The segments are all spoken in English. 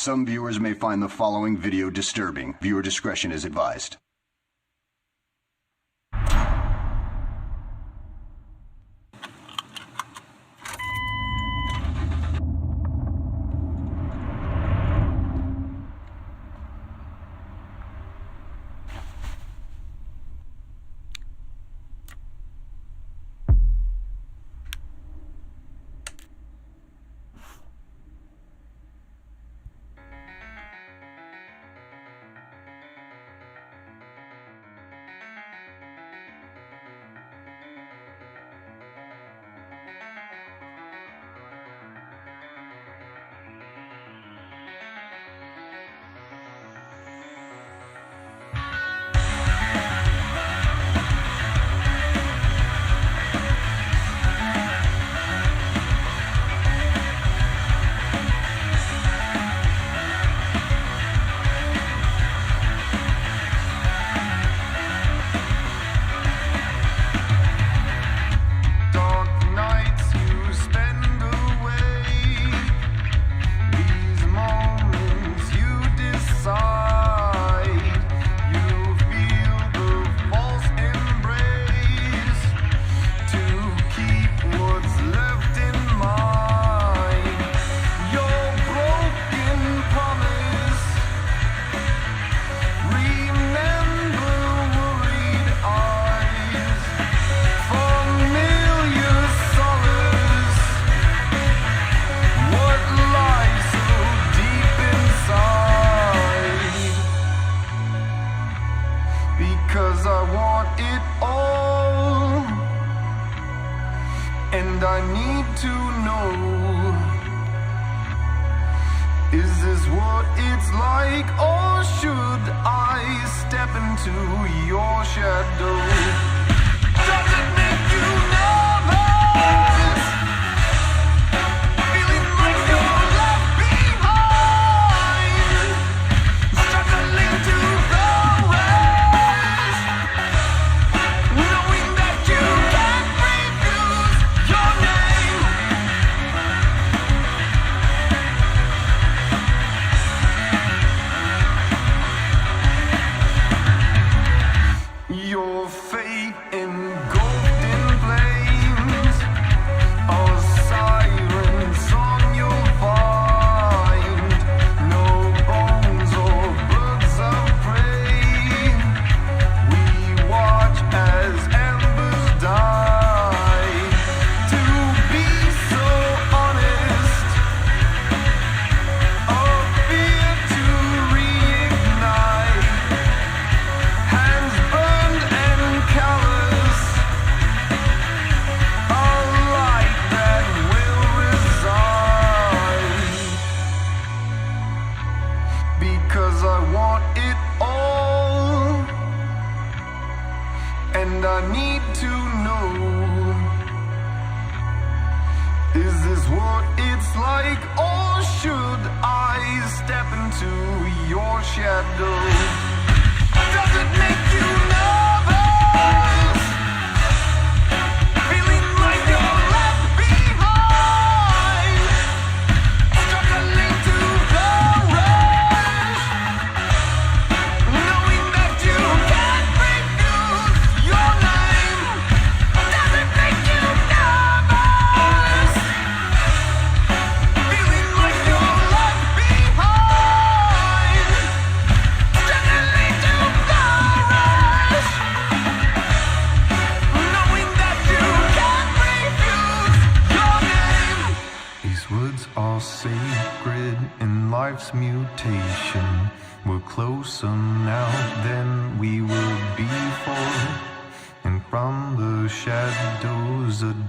Some viewers may find the following video disturbing. Viewer discretion is advised.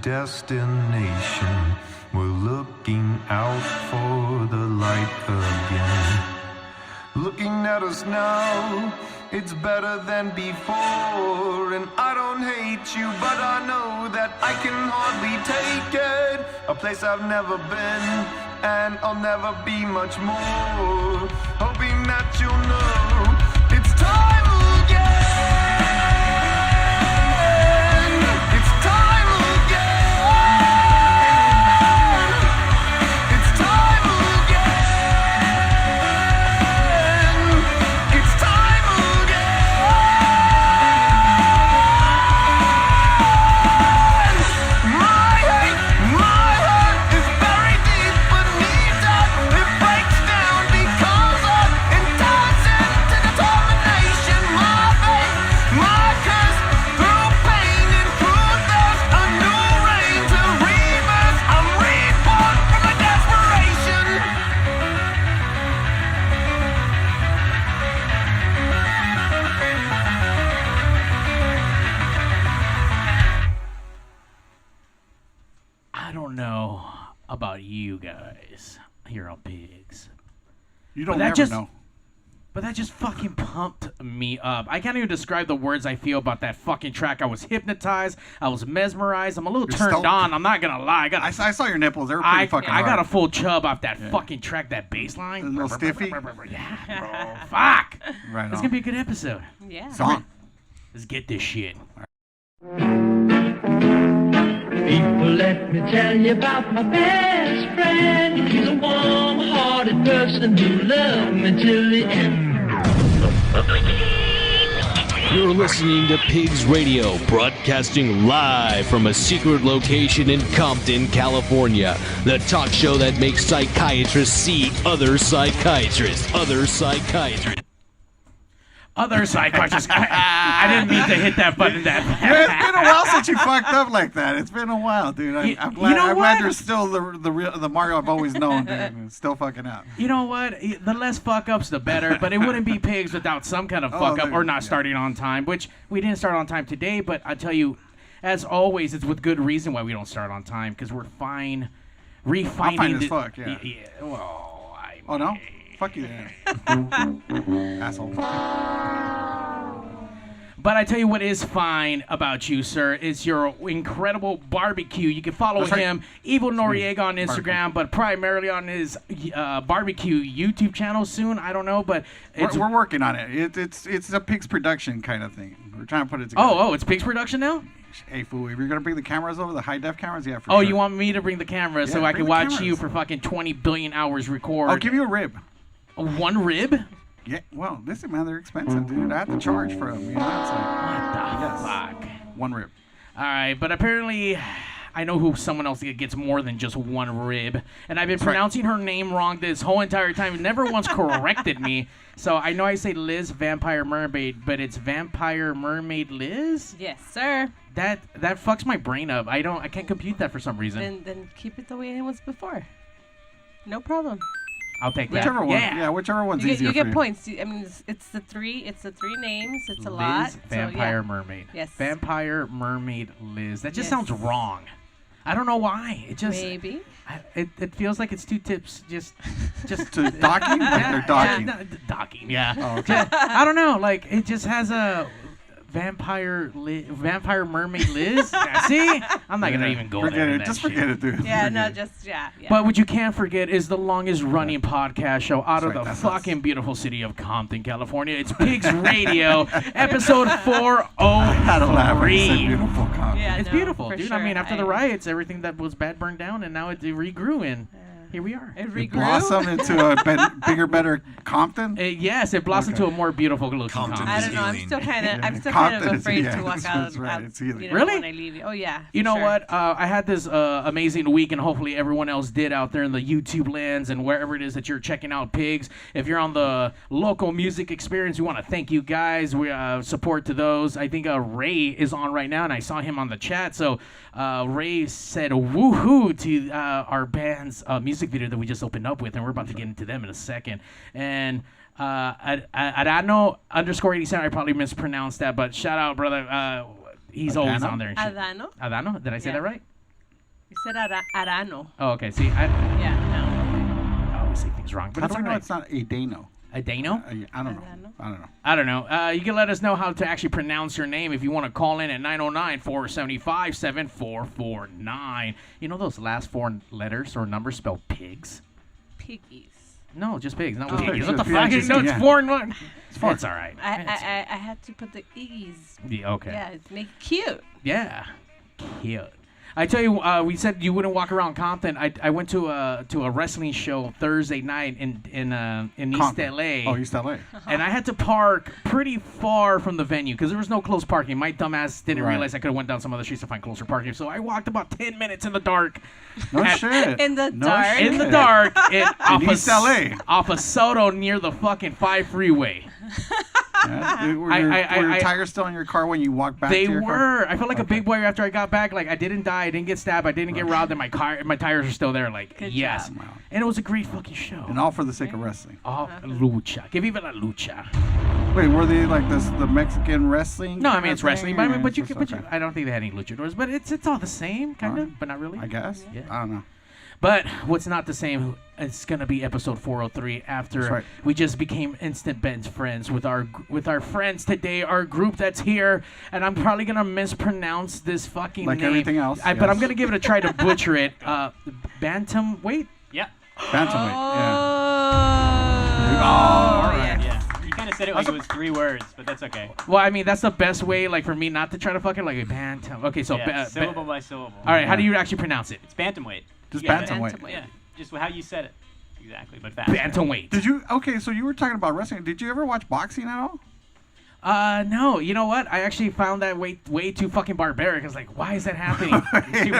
Destination, we're looking out for the light again. Looking at us now, it's better than before. And I don't hate you, but I know that I can hardly take it. A place I've never been, and I'll never be much more. Hoping that you'll know it's time again. It's time again. It's time again. You don't ever know. But that just fucking pumped me up. I can't even describe the words I feel about that fucking track. I was hypnotized. I was mesmerized. I'm a little turned on. I'm not gonna lie. I saw your nipples. They were pretty fucking hard. I got a full chub off that fucking track, that bass line. A little stiffy. Yeah, bro. Fuck. Right. It's gonna be a good episode. Yeah. Song. Let's get this shit. People, let me tell you about my best friend. He's a warm-hearted person who loved me till the end. You're listening to Pigs Radio, broadcasting live from a secret location in Compton, California. The talk show that makes psychiatrists see other psychiatrists. Other psychiatrists. I didn't mean to hit that button that fast. Yeah, it's been a while since you fucked up like that. It's been a while, dude. I'm glad you're still the Mario I've always known, dude. Still fucking out. You know what? The less fuck ups, the better. But it wouldn't be Pigs without some kind of fuck up or not starting on time, which we didn't start on time today. But I tell you, as always, it's with good reason why we don't start on time, because we're refining. I'm fine as fuck, yeah. Well, Oh, no? Fuck you, then. Asshole. But I tell you what is fine about you, sir, is your incredible barbecue. You can follow him, Evil Noriega, on Instagram, but primarily on his barbecue YouTube channel soon. I don't know, but we're working on it. It's a Pigs production kind of thing. We're trying to put it together. Oh, it's Pigs production now? Hey, fool, if you're going to bring the cameras over, the high-def cameras? Yeah, for sure. Oh, you want me to bring the cameras so I can watch you for fucking 20 billion hours record? I'll give you a rib. One rib? Yeah, well, listen, man, they're expensive, dude. I have to charge for them. You know, it's like, what the fuck? One rib. All right, but apparently I know who someone else gets more than just one rib. And I've been pronouncing her name wrong this whole entire time. Never once corrected me. So I know I say Liz Vampire Mermaid, but it's Vampire Mermaid Liz? Yes, sir. That fucks my brain up. I can't compute that for some reason. Then keep it the way it was before. No problem. I'll take that. Whichever one. Yeah, whichever one's easier you for get points. I mean, it's the three names. It's a lot. Liz, Vampire Mermaid. Yes. Vampire Mermaid Liz. That just sounds wrong. I don't know why. It just maybe. It feels like it's two tips. Just to docking. They're docking. Docking. Yeah. Oh, okay. I don't know. Like it just has a. Vampire Mermaid Liz. See, I'm not gonna even go there. Just forget it, dude. Yeah, no, just yeah. But what you can't forget is the longest running podcast show out of the fucking beautiful city of Compton, California. It's Pigs Radio, episode 403. Beautiful Compton. Yeah, it's beautiful, dude. Sure. I mean, after the riots, everything that was bad burned down, and now it regrew and. Here we are. It regrew. Blossomed into a bigger, better Compton. Yes, it blossomed to a more beautiful looking Compton. I don't know. I'm still kind of afraid to walk out. Really? When I leave you. Oh yeah. You know what? I had this amazing week, and hopefully everyone else did out there in the YouTube lands and wherever it is that you're checking out Pigs. If you're on the local music experience, we want to thank you guys. We support to those. I think Ray is on right now, and I saw him on the chat. So Ray said woohoo to our band's music video that we just opened up with, and we're about to get into them in a second. And Adano _87, I probably mispronounced that, but shout out, brother. He's always on there. Adano? Adano? Did I say that right? You said Arano. Oh, okay. See, no. I always say things wrong. But how do I know it's not Adano? Adano? I don't know. I don't know. You can let us know how to actually pronounce your name if you want to call in at 909-475-7449. You know those last four letters or numbers spell pigs? Piggies. No, just pigs. Not piggies. What the fuck? No, it's four and one. It's all right. I had to put the e's. Yeah, okay. Yeah, it's make it cute. Yeah, cute. I tell you, we said you wouldn't walk around Compton. I went to a wrestling show Thursday night in East LA. Oh, East LA. And I had to park pretty far from the venue because there was no close parking. My dumbass didn't realize I could have went down some other streets to find closer parking. So I walked about 10 minutes in the dark. No shit. In the dark. In the dark. In East LA. Off of Soto near the fucking 5 freeway. Yeah. Were your tires still in your car when you walked back to your car? They were. I felt like a big boy after I got back. Like, I didn't die. I didn't get stabbed. I didn't get robbed. And my tires are still there. Like, Good yes. job. Wow. And it was a great fucking show. And all for the sake of wrestling. All lucha. Que viva la lucha. Wait, were they like the Mexican wrestling? No, I mean, it's wrestling. But, I okay. I don't think they had any luchadors. But it's all the same, kind of, but not really. I guess. Yeah. I don't know. But what's not the same, it's going to be episode 403 after we just became instant best friends with our friends today, our group that's here. And I'm probably going to mispronounce this fucking like name. everything else. But I'm going to give it a try to butcher it. Bantamweight? Yeah. Bantamweight, all right. Yeah. You kind of said it like it was 3 words, but that's okay. Well, I mean, that's the best way, like, for me not to try to fucking, like, bantam. Okay, so... syllable by syllable. All right, how do you actually pronounce it? It's bantamweight. Just Yeah, bantamweight. Yeah, just how you said it. Exactly, but fast. Bantamweight. Did you? Okay, so you were talking about wrestling. Did you ever watch boxing at all? No. You know what? I actually found that way too fucking barbaric. I was like, why is that happening? It's too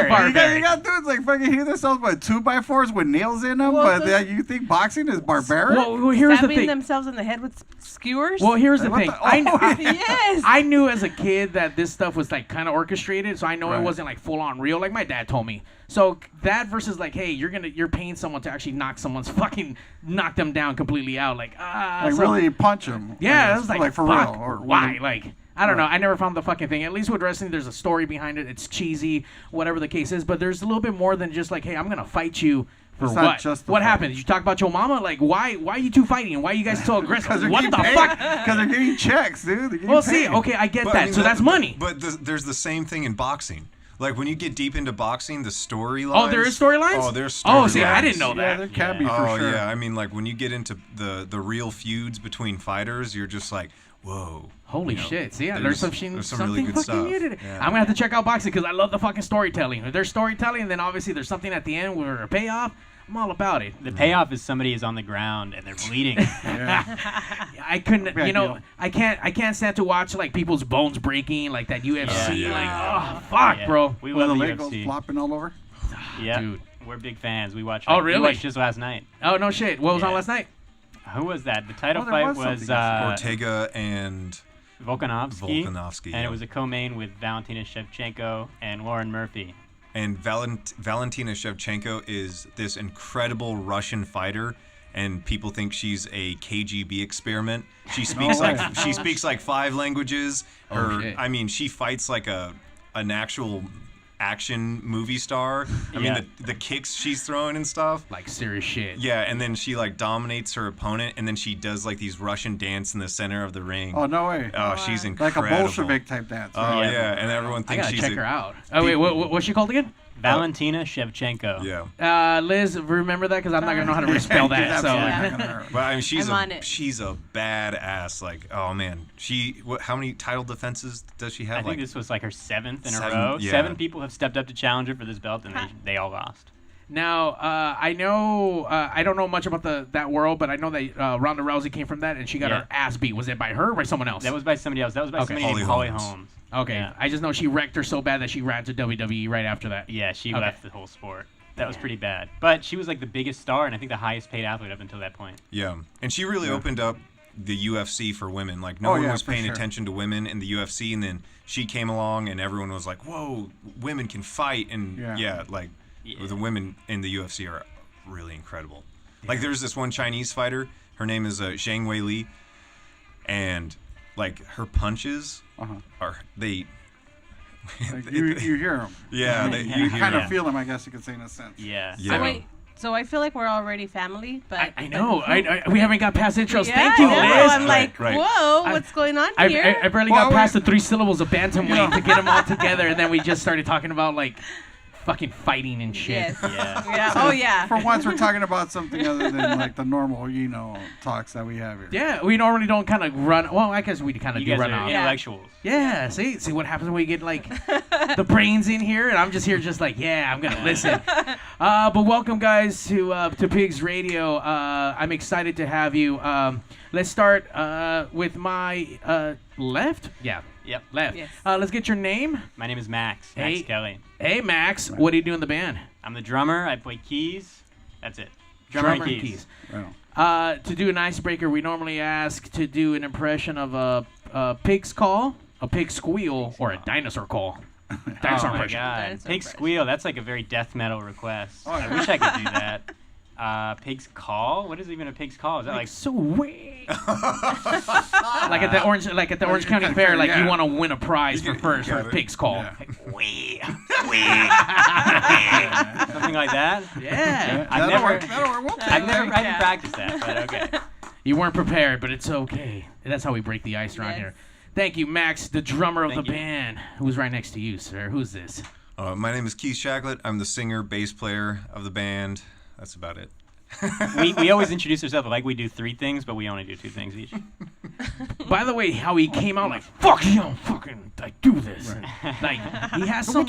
barbaric. You got dudes like fucking hit themselves with 2x4s with nails in them, Well, but you think boxing is barbaric? Well, here's the Stabbing thing. themselves in the head with skewers? Well, here's the What thing. the- yes. I knew as a kid that this stuff was like kind of orchestrated, so I know it Right. wasn't like full on real, like my dad told me. So that versus like, hey, you're paying someone to actually knock them down completely out, like like so- really punch them. Yeah, it was like for fuck, real. Or why? really- Like, I don't know. I never found the fucking thing. At least with wrestling, there's a story behind it. It's cheesy, whatever the case is. But there's a little bit more than just like, hey, I'm gonna fight you for It's what? not just the What fight. happened? Did you talk about your mama? Like, why are you two fighting? Why are you guys so aggressive? What the fuck? Because they're getting checks, dude. They're getting Well, see, paid. okay, I get But, that. I mean, So that's money. But there's the same thing in boxing. Like when you get deep into boxing, the storylines. Oh, there is storylines? Oh, there's Oh, storylines. see, I didn't know Yeah, that. there can be for Oh sure. yeah, I mean like when you get into the real feuds between fighters, you're just like, whoa. Holy you know, shit! See, yeah, there's there's really something good fucking stuff. new to it. Yeah. I'm gonna have to check out boxing because I love the fucking storytelling. If there's storytelling, then obviously there's something at the end where a payoff. I'm all about it. The payoff is somebody is on the ground and they're bleeding. I couldn't, Big you know, deal. I can't stand to watch like people's bones breaking like that UFC. Yeah. Like, oh fuck, Yeah. bro. We Where love the the leg goes UFC. flopping all over. Yeah, Dude. we're big fans. We watched. Oh, We really? watched just last night. Oh no shit. What was on Yeah. last night? Who was that? The title Oh, there fight was was something. Ortega and Volkanovski. Volkanovski, And yeah. it was a co-main with Valentina Shevchenko and Lauren Murphy. And Valentina Shevchenko is this incredible Russian fighter, and people think she's a KGB experiment. She speaks way. she speaks like 5 languages. shit. I mean, she fights like an actual action movie star. I Yeah. mean, the kicks she's throwing and stuff. Like serious shit. Yeah, and then she like dominates her opponent, and then she does like these Russian dance in the center of the ring. Oh, no way. Oh, she's Like incredible. a Bolshevik type dance. Oh right? yeah, and everyone I thinks gotta she's check her out. Oh wait, what's she called again? Valentina Shevchenko. Yeah. Liz, remember that because I'm not gonna know how to respell that. That's So absolutely not gonna hurt. But I mean, she's I'm on it. she's a badass. Like, oh man, how many title defenses does she have? I think like, this was like her 7th in a 7, row. yeah. 7 people have stepped up to challenge her for this belt, and they all lost. now I know I don't know much about that world, but I know that Ronda Rousey came from that and she got Yeah. her ass beat. Was it by her or by someone else? That was by somebody else. That was by somebody named Holly Holly Holmes. Holmes. Okay, Yeah. I just know she wrecked her so bad that she ran to WWE right after that. Yeah, she Okay. left the whole sport. That was pretty bad. But she was like the biggest star and I think the highest paid athlete up until that point. yeah, and she really opened up the UFC for women. Like, no Oh, one yeah, was for paying sure. attention to women in the UFC, and then she came along, and everyone was like, "Whoa, women can fight!" And Yeah. Yeah. the women in the UFC are really incredible. Like, there's this one Chinese fighter. Her name is Zhang Wei Li, and like her punches are they. Like, you hear them. Yeah, you hear Kind them. of feel them, I guess you could say in a sense. Yeah. Yeah. So wait, so I feel like we're already family, but I know. We haven't got past intros. Yeah, Thank you, I know. Liz. I'm like, Right. whoa, what's going on I here? barely Well, got past the 3 syllables of bantamweight Yeah. to get them all together, and then we just started talking about like fucking fighting and shit. Yes. Yeah. Yeah. Oh yeah. For once, we're talking about something other than like the normal, talks that we have here. Yeah, we normally don't kind of run. Well, I guess we kind of You do guys run are out. intellectuals. Yeah, see what happens when we get like the brains in here, and I'm just here, just like, yeah, I'm gonna listen. But welcome, guys, to Pigs Radio. I'm excited to have you. Let's start with my left. Yeah, Yep. left. Yes. Let's get your name. My name is Max. Hey. Max Kelly. Hey, Max. What do you do in the band? I'm the drummer. I play keys. That's it. Drummer and keys. Right. To do an icebreaker, we normally ask to do an impression of a pig's call, a pig squeal, or a dinosaur call. Dinosaur Oh my impression. god. Dinosaur Pig impression. squeal. That's like a very death metal request. Oh, yeah. I wish I could do that. Pig's call? What is even a pig's call? Is that like Sweet. like at the Orange County Fair, like yeah. you want to win a prize for first got for it. pig's call. Yeah. Like, wee. Something like that. Yeah. That'll work. We'll take I've never that. practiced that, but okay. You weren't prepared, but it's okay. That's how we break the ice around here. Thank you, Max, the drummer of the band. Who's right next to you, sir? Who's this? My name is Keith Shacklett. I'm the singer, bass player of the band. That's about it. we always introduce ourselves like we do 3 things, but we only do 2 things each. By the way, how he came out like, fuck you, fucking, like, do this. Right. Like, he has some,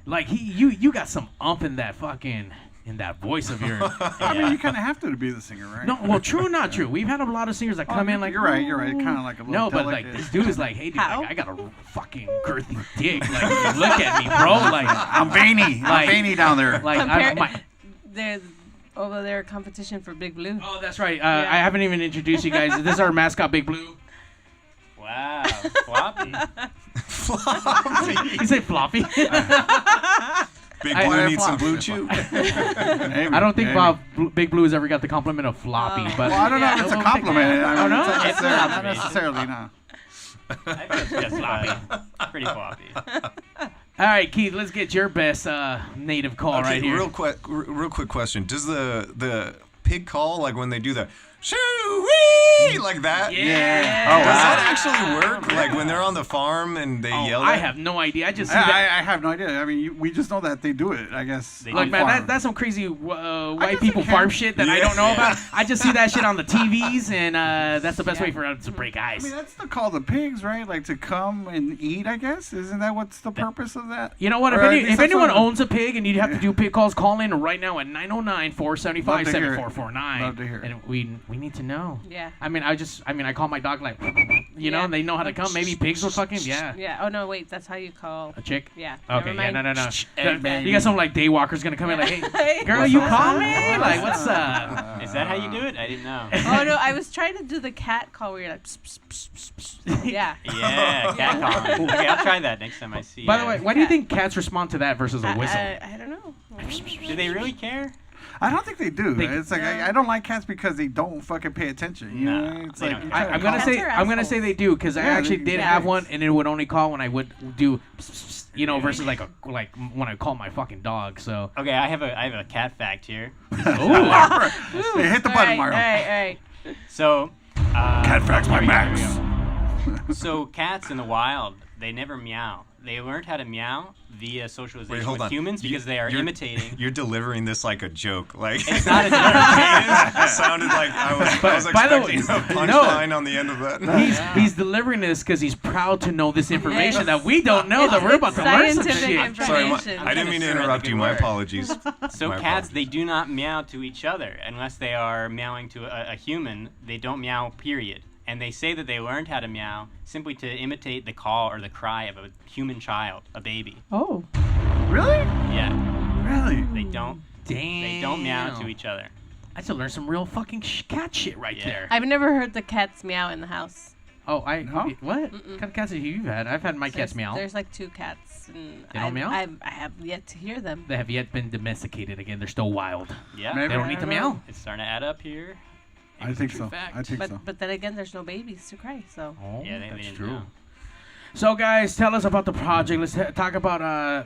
like you got some in that fucking, in that voice of yours. I mean, you kind of have to be the singer, right? No, well, true or not true? We've had a lot of singers that come in like, you're right. Kind of like a little no, but like, this dude is like, hey, dude, like, I got a fucking girthy dick. Like, look at me, bro. Like, I'm veiny. I'm veiny down there. Like, There's over there competition for Big Blue. Oh, that's right. I haven't even introduced you guys. This is our mascot, Big Blue. Wow, floppy. You say floppy? Big Blue needs some blue chew. I don't think Big Blue has ever got the compliment of floppy, but well, I don't know if it's a compliment. I don't know. It's not necessarily, no. I think it's just floppy. Pretty floppy. All right, Keith, let's get your best native call right here. Real quick question. Does the pig call, like when they do the shoo-wee, like that? Yeah. Oh, does that actually work? Like when they're on the farm and they yell I that? have no idea. I just see that. I have no idea. I mean, we just know that they do it, I guess. Like, man, that's some crazy white people farm shit that I don't know about. I just see that shit on the TVs, and that's the best way for us to break ice. I mean, that's the call to pigs, right? Like to come and eat, I guess. Isn't that what's the purpose of that? You know what? If anyone owns a pig and you have to do pig calls, call in right now at 909-475-7449. Love to hear it. And we need to know. Yeah. I mean, I call my dog like, you know, and they know how to come. Maybe pigs will fucking, Yeah. Oh, no, wait. That's how you call. A chick? Yeah. Okay, yeah, no. Hey, You got some, like, daywalkers going to come in like, hey, girl, you call me? Like, what's up? Is that how you do it? I didn't know. Oh, no, I was trying to do the cat call where you're like, pss, pss, pss, pss, pss. Yeah. Yeah, cat calling. Okay, I'll try that next time I see you. By the way, why do you think cats respond to that versus a whistle? I don't know. Do they really care? I don't think they do. It's like I don't like cats because they don't fucking pay attention. You know? It's like I'm gonna say they do because I actually did have one and it would only call when I would do, you know, versus like when I call my fucking dog. So okay, I have a cat fact here. Hey, hit the button, Mario. All right. So cat facts by Max. So cats in the wild, they never meow. They learned how to meow via socialization with humans because they are imitating. You're delivering this like a joke. Like it's not a joke. It sounded like I was expecting a punchline on the end of that. He's delivering this because he's proud to know this information that we don't know, that we're about to learn some shit. Sorry, I didn't mean to interrupt you. My apologies. So cats, they do not meow to each other unless they are meowing to a human. They don't meow, period. And they say that they learned how to meow simply to imitate the call or the cry of a human child, a baby. Oh. Really? Yeah. Really? They don't. Damn. They don't meow to each other. I should learn some real fucking cat shit right there. I've never heard the cats meow in the house. Oh, what? Mm-mm. What kind of cats have you had? I've had my cats meow. There's like 2 cats. And they don't meow? I have yet to hear them. They have yet been domesticated again. They're still wild. Yeah. They don't need to meow. It's starting to add up here. I think so. But then again, there's no babies to cry, so. Oh, yeah, that's didn't true. know. So, guys, tell us about the project. Let's talk about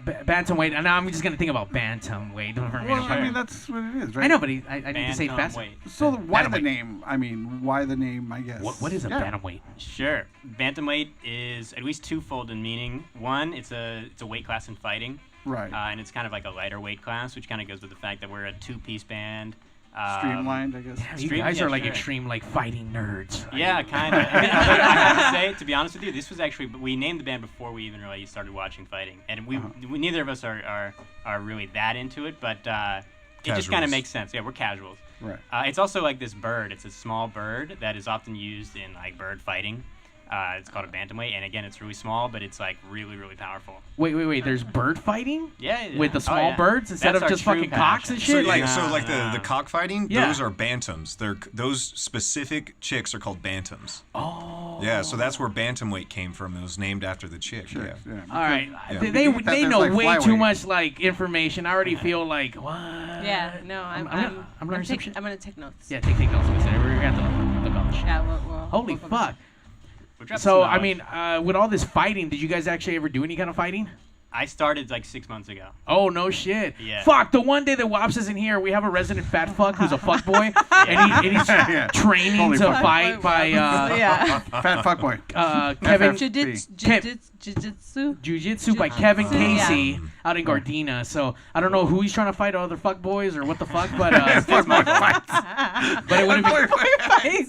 Bantamweight. And now I'm just going to think about Bantamweight. Well, I mean, that's what it is, right? I know, but I need to say it fast. So why the name? I mean, why the name, I guess? What is a Bantamweight? Sure. Bantamweight is at least twofold in meaning. One, it's a weight class in fighting. Right. And it's kind of like a lighter weight class, which kind of goes with the fact that we're a 2-piece band. Streamlined, I guess. Damn, you guys are like extreme, like fighting nerds. Yeah, kind of. I have to say, to be honest with you, this was actually we named the band before we even really started watching fighting, and we neither of us are really that into it, but it just kind of makes sense. Yeah, we're casuals. Right. It's also like this bird. It's a small bird that is often used in like bird fighting. It's called a bantamweight, and again, it's really small, but it's like really, really powerful. Wait. There's bird fighting? Yeah. With the small birds instead of just fucking cocks and shit? So the cockfighting, those are bantams. Those specific chicks are called bantams. Oh. Yeah, so that's where bantamweight came from. It was named after the chick. Sure. Yeah. All right. Yeah. They know like way too much like information. I already feel like what? Yeah. No, I'm learning some shit. I'm gonna take notes. Yeah, take notes. We're gonna have to look up the shit. Yeah. Holy fuck. So, I mean, with all this fighting, did you guys actually ever do any kind of fighting? I started like 6 months ago. Oh, no shit. Yeah. Fuck, the one day that Wops isn't here, we have a resident fat fuck who's a fuck boy, and he's training Totally to fuck. fight by Fat fuck boy. Kevin Jiu-jitsu by Kevin Yeah. Casey out in Gardena. So I don't know who he's trying to fight, other fuck boys or what the fuck, but Fuck boy fights. but it would have been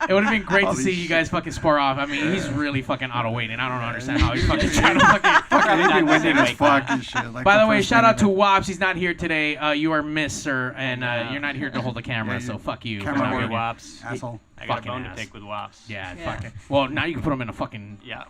it would have been great to Holy see you guys fucking spar off. I mean, he's really fucking out of weight, and I don't understand how he's fucking trying to fucking. Fucking he'd be winded as Wake fuck and shit. Like By the way, first shout out to minute. Wops. He's not here today. You are missed, sir, and you're not here to hold the camera. Yeah, So fuck you. camera for not boy being here. Wops. Asshole. I got a Fucking bone ass. to pick with Wops. Yeah, Yeah. fucking. Well, now you can put him in a fucking Yeah.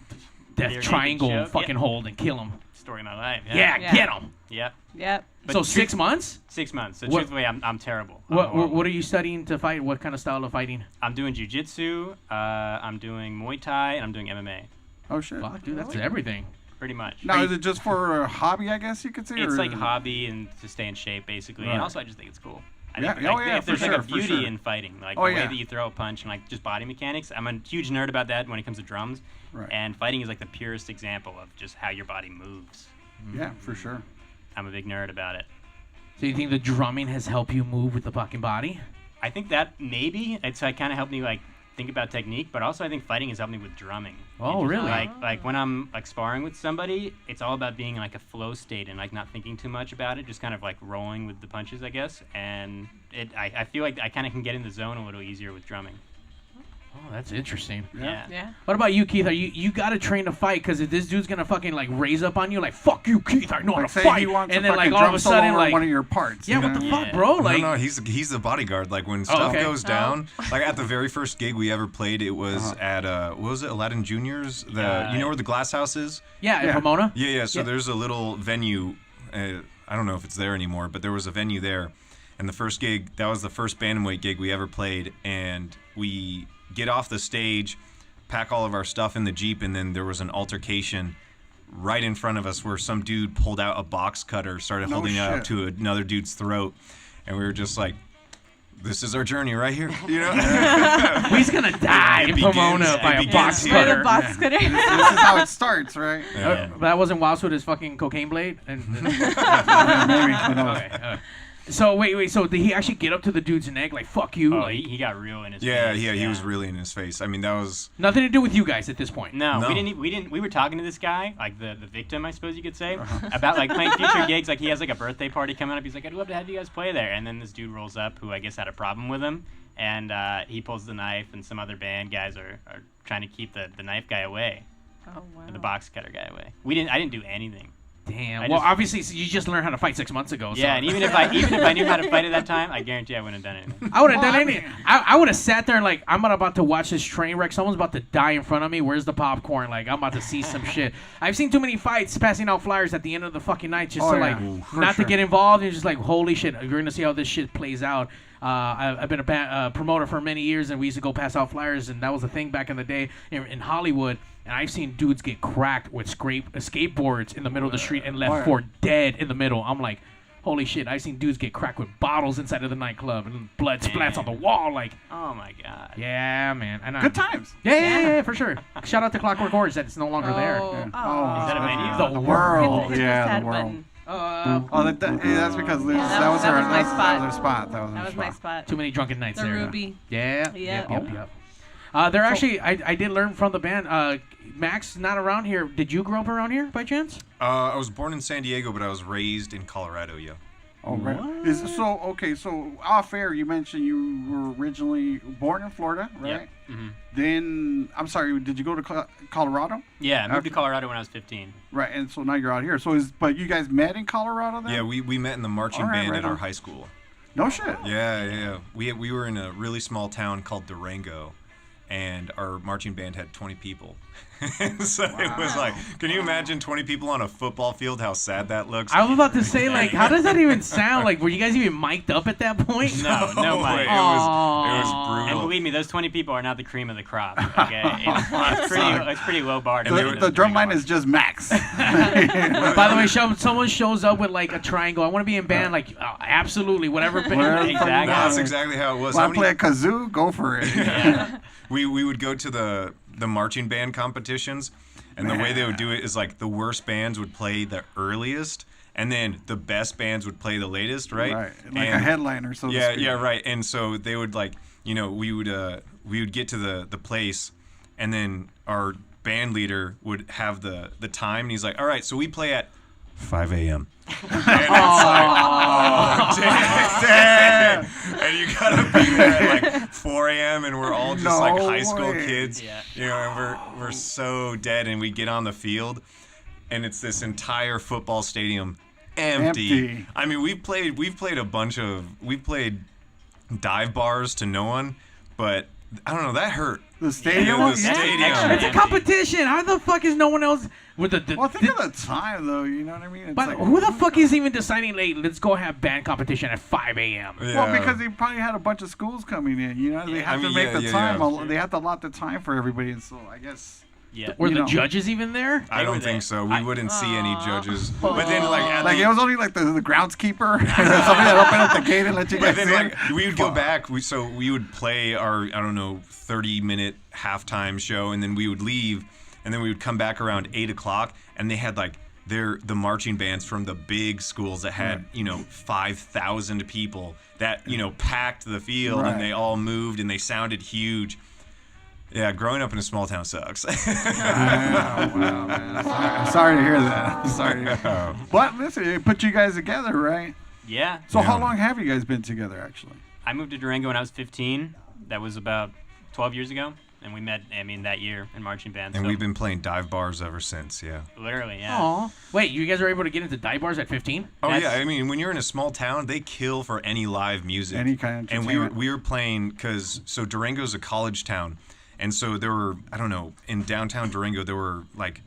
death Rear triangle naked choke. fucking Yeah. hold and kill him. Story of my life. Yeah, Yeah. get him. Yep. Yep. But So 6 months? 6 months. So What- truthfully, I'm terrible. I'm What horrible. what are you studying to fight? What kind of style of fighting? I'm doing jiu-jitsu, I'm doing Muay Thai, and I'm doing MMA. Oh shit. Fuck, dude, that's everything. Pretty much. Now, is it just for a hobby, I guess you could say? It's or- like a hobby and to stay in shape, basically. Right. And also, I just think it's cool. I Yeah, think, oh, like, yeah, if for there's like sure, a for beauty sure. in fighting, like Oh, the way yeah. that you throw a punch and like just body mechanics. I'm a huge nerd about that when it comes to drums. Right. And fighting is like the purest example of just how your body moves. Yeah, for sure. I'm a big nerd about it. So you think the drumming has helped you move with the fucking body? I think that maybe it's like kind of helped me like think about technique, but also I think fighting has helped me with drumming. Oh, And just, really? Like when I'm like sparring with somebody, it's all about being in like a flow state and like not thinking too much about it, just kind of like rolling with the punches, I guess. And I feel like I kind of can get in the zone a little easier with drumming. Oh, that's interesting. Yeah. Yeah. What about you, Keith? You got to train to fight because if this dude's gonna fucking like raise up on you, like fuck you, Keith, I know how Like to say fight, he wants and a then like fucking all of drum a solo sudden or like one of your parts. yeah, you what know? the Yeah. fuck, bro? Like no, he's the bodyguard. Like when stuff okay. goes down, like at the very first gig we ever played, it was at what was it, Aladdin Junior's? You know where the Glass House is? yeah, in Yeah. Pomona. Yeah. So Yeah. there's a little venue. I don't know if it's there anymore, but there was a venue there. And the first gig, that was the first Bantamweight gig we ever played. And we get off the stage, pack all of our stuff in the Jeep, and then there was an altercation right in front of us where some dude pulled out a box cutter, started No holding it up shit. to another dude's throat. And we were just like, this is our journey right here. You know? He's gonna die It in begins- Pomona it by a begins box here. With cutter. a box cutter. This is how it starts, right? Yeah. That wasn't Wops with his fucking cocaine blade. And Yeah, maybe. Who knows? okay. So wait. So did he actually get up to the dude's neck like fuck you? Oh, like, he got real in his Yeah, face. he was really in his face. I mean, that was... nothing to do with you guys at this point. No, No. we were talking to this guy, like the victim, I suppose you could say, about like playing future gigs. Like he has like a birthday party coming up. He's like, I'd love to have you guys play there. And then this dude rolls up, who I guess had a problem with him, and he pulls the knife, and some other band guys are trying to keep the knife guy away, Oh wow. or the box cutter guy away. I didn't do anything. Damn. I Well, just- obviously so you just learned how to fight 6 months ago. So. Yeah, and even if I knew how to fight at that time, I guarantee I wouldn't have done anything. I would have done anything. I would have sat there and like I'm about to watch this train wreck. Someone's about to die in front of me. Where's the popcorn? Like I'm about to see some shit. I've seen too many fights passing out flyers at the end of the fucking night just Oh, to yeah. like Ooh, for not sure. to get involved and just like holy shit. You're gonna see how this shit plays out. I've been a promoter for many years, and we used to go pass out flyers, and that was a thing back in the day in Hollywood. And I've seen dudes get cracked with skateboards in the middle of the street and left Oh, yeah. for dead in the middle. I'm like, holy shit! I've seen dudes get cracked with bottles inside of the nightclub and blood splats on the wall. Like, Oh my god. yeah, man. And Good times. Yeah, for sure. Shout out to Clockwork Orange that it's no longer there. Oh, Yeah. oh. Is that a menu? The The world. world. Hit the Yeah, sad the world. button. Oh, that's because Liz, Yeah, that was her my that spot. was her spot. That That was my spot. Too many drunken nights The there. Ruby. Yeah. Yep. Yep. They're actually, I did learn from the band. Max, not around here. Did you grow up around here by chance? I was born in San Diego, but I was raised in Colorado, yeah. Oh, right. So off air, you mentioned you were originally born in Florida, right? Yep. Mm-hmm. Then, I'm sorry, did you go to Colorado? Yeah, I moved to After- Colorado when I was 15. Right, and so now you're out here. But you guys met in Colorado then? Yeah, we met in the marching All right, band right at our on. high school. No shit. Yeah. We were in a really small town called Durango, and our marching band had 20 people. So it was like, can you imagine 20 people on a football field? How sad that looks. I was about to say, like, how does that even sound? Like, were you guys even mic'd up at that point? No way. mic. It was And brutal. believe me, those 20 people are not the cream of the crop. Okay, it's pretty low bar. To The drum line is just Max. By the way, someone shows up with like a triangle. I want to be in band. Like, absolutely, whatever. Whatever. Exactly. No, that's exactly how it was. How Want to many- play a kazoo? Go for it. we would go to the marching band competitions, And the way they would do it is like the worst bands would play the earliest, and then the best bands would play the latest, right? Right, like a headliner, so to speak. Yeah, right. And so they would like, we would get to the place, and then our band leader would have the time, and he's like, all right, so we play at 5 a.m. And it's like, oh, damn. And you gotta be there at like 4 a.m. and we're all just like high school kids. Yeah. And we're so dead, and we get on the field, and it's this entire football stadium empty. I mean, we've played dive bars to no one, but I don't know, that hurt. The stadium? Yeah, the stadium. It's a competition. How the fuck is no one else with the well, think of the time, though. You know what I mean? It's but like, who the fuck is even deciding, like, let's go have band competition at 5 a.m.? Yeah. Well, because they probably had a bunch of schools coming in. You know, they have to make the time. They have to allot the time for everybody, and so I guess. Yeah. Were the judges even there? I don't think so. We wouldn't see any judges. But then, like it was only like the groundskeeper, somebody that opened up the gate and let you guys in. Like, we would go back. We would play our 30-minute halftime show, and then we would leave, and then we would come back around 8 o'clock, and they had like the marching bands from the big schools that had 5,000 people that packed the field, and they all moved, and they sounded huge. Yeah, growing up in a small town sucks. Wow, man. I'm sorry to hear that. I'm sorry. But listen, it put you guys together, right? Yeah. So how long have you guys been together, actually? I moved to Durango when I was 15. That was about 12 years ago. And we met, that year in marching band. And we've been playing dive bars ever since, yeah. Literally, yeah. Aw. Wait, you guys were able to get into dive bars at 15? Oh, yeah. I mean, when you're in a small town, they kill for any live music. Any kind of entertainment. And we were playing, so Durango's a college town. And so there were, in downtown Durango, there were like,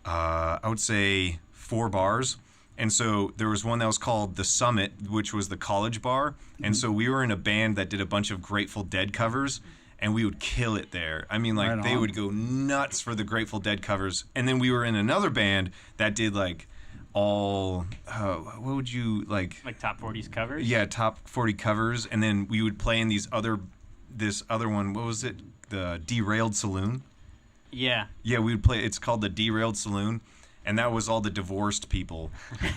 I would say 4 bars. And so there was one that was called The Summit, which was the college bar. And so we were in a band that did a bunch of Grateful Dead covers, and we would kill it there. I mean, like, they would go nuts for the Grateful Dead covers. And then we were in another band that did like all, what would you like? Like top 40s covers? Yeah, top 40 covers. And then we would play in this other one, what was it? The Derailed Saloon. Yeah. Yeah, we would play. It's called the Derailed Saloon, and that was all the divorced people.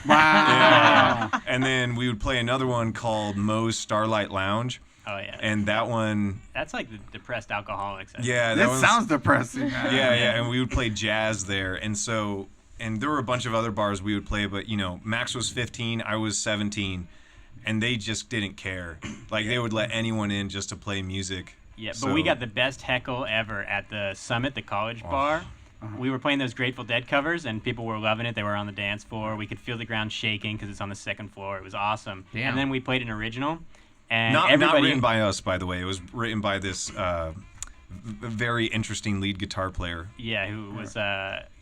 Wow. Yeah. And then we would play another one called Moe's Starlight Lounge. Oh yeah. And that one. That's like the depressed alcoholics. Yeah, that sounds depressing. Yeah, and we would play jazz there, and there were a bunch of other bars we would play, but Max was 15, I was 17, and they just didn't care. Like they would let anyone in just to play music. Yeah, but we got the best heckle ever at the Summit, the college bar. We were playing those Grateful Dead covers, and people were loving it. They were on the dance floor. We could feel the ground shaking because it's on the second floor. It was awesome. Damn. And then we played an original. And not written by us, by the way. It was written by this very interesting lead guitar player. Yeah, who was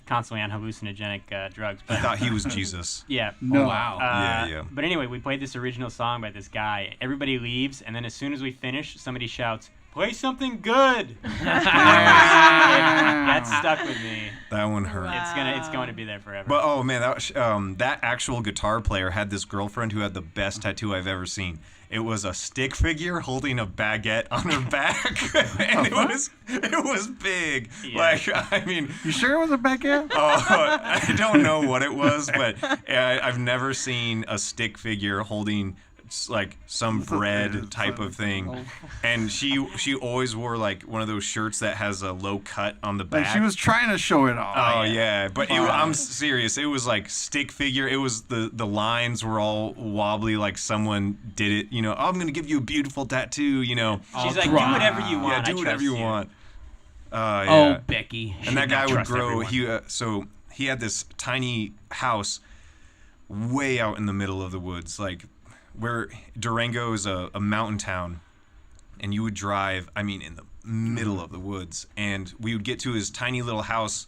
constantly on hallucinogenic drugs. But I thought he was Jesus. Yeah. No. Oh, wow. Yeah. But anyway, we played this original song by this guy. Everybody leaves, and then as soon as we finish, somebody shouts, "Play something good!" That stuck with me. That one hurt. Wow. It's going to be there forever. But oh man, that actual guitar player had this girlfriend who had the best tattoo I've ever seen. It was a stick figure holding a baguette on her back, and it was big. Yeah. Like, I mean, You sure it was a baguette? I don't know what it was, but I've never seen a stick figure holding like some bread type of thing. And she always wore like one of those shirts that has a low cut on the back. Like she was trying to show it off. Oh yeah, but I'm serious. It was like stick figure. It was the lines were all wobbly, like someone did it. I'm gonna give you a beautiful tattoo. She's like, do whatever you want. Yeah, do whatever you want. Yeah. Oh, Becky. And that guy would grow. Everyone. He had this tiny house way out in the middle of the woods, like where Durango is a mountain town, and you would drive. I mean, in the middle of the woods, and we would get to his tiny little house.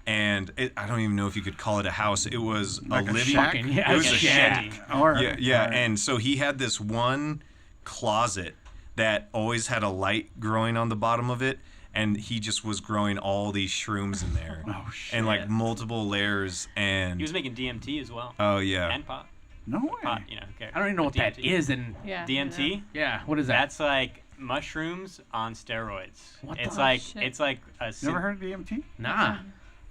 And I don't even know if you could call it a house. It was Like a a living. shack? Yeah, It was a shack. shack. All right. Yeah. All right. And so he had this one closet that always had a light growing on the bottom of it, and he just was growing all these shrooms in there. Oh, shit. And like multiple layers. And He was making DMT as well. oh yeah. And pot. No way. Pot, who cares? I don't even know what But that DMT. is. And Yeah. DMT? yeah, what is that? That's like mushrooms on steroids. What it's the like shit? it's like a You ever heard of DMT? Nah.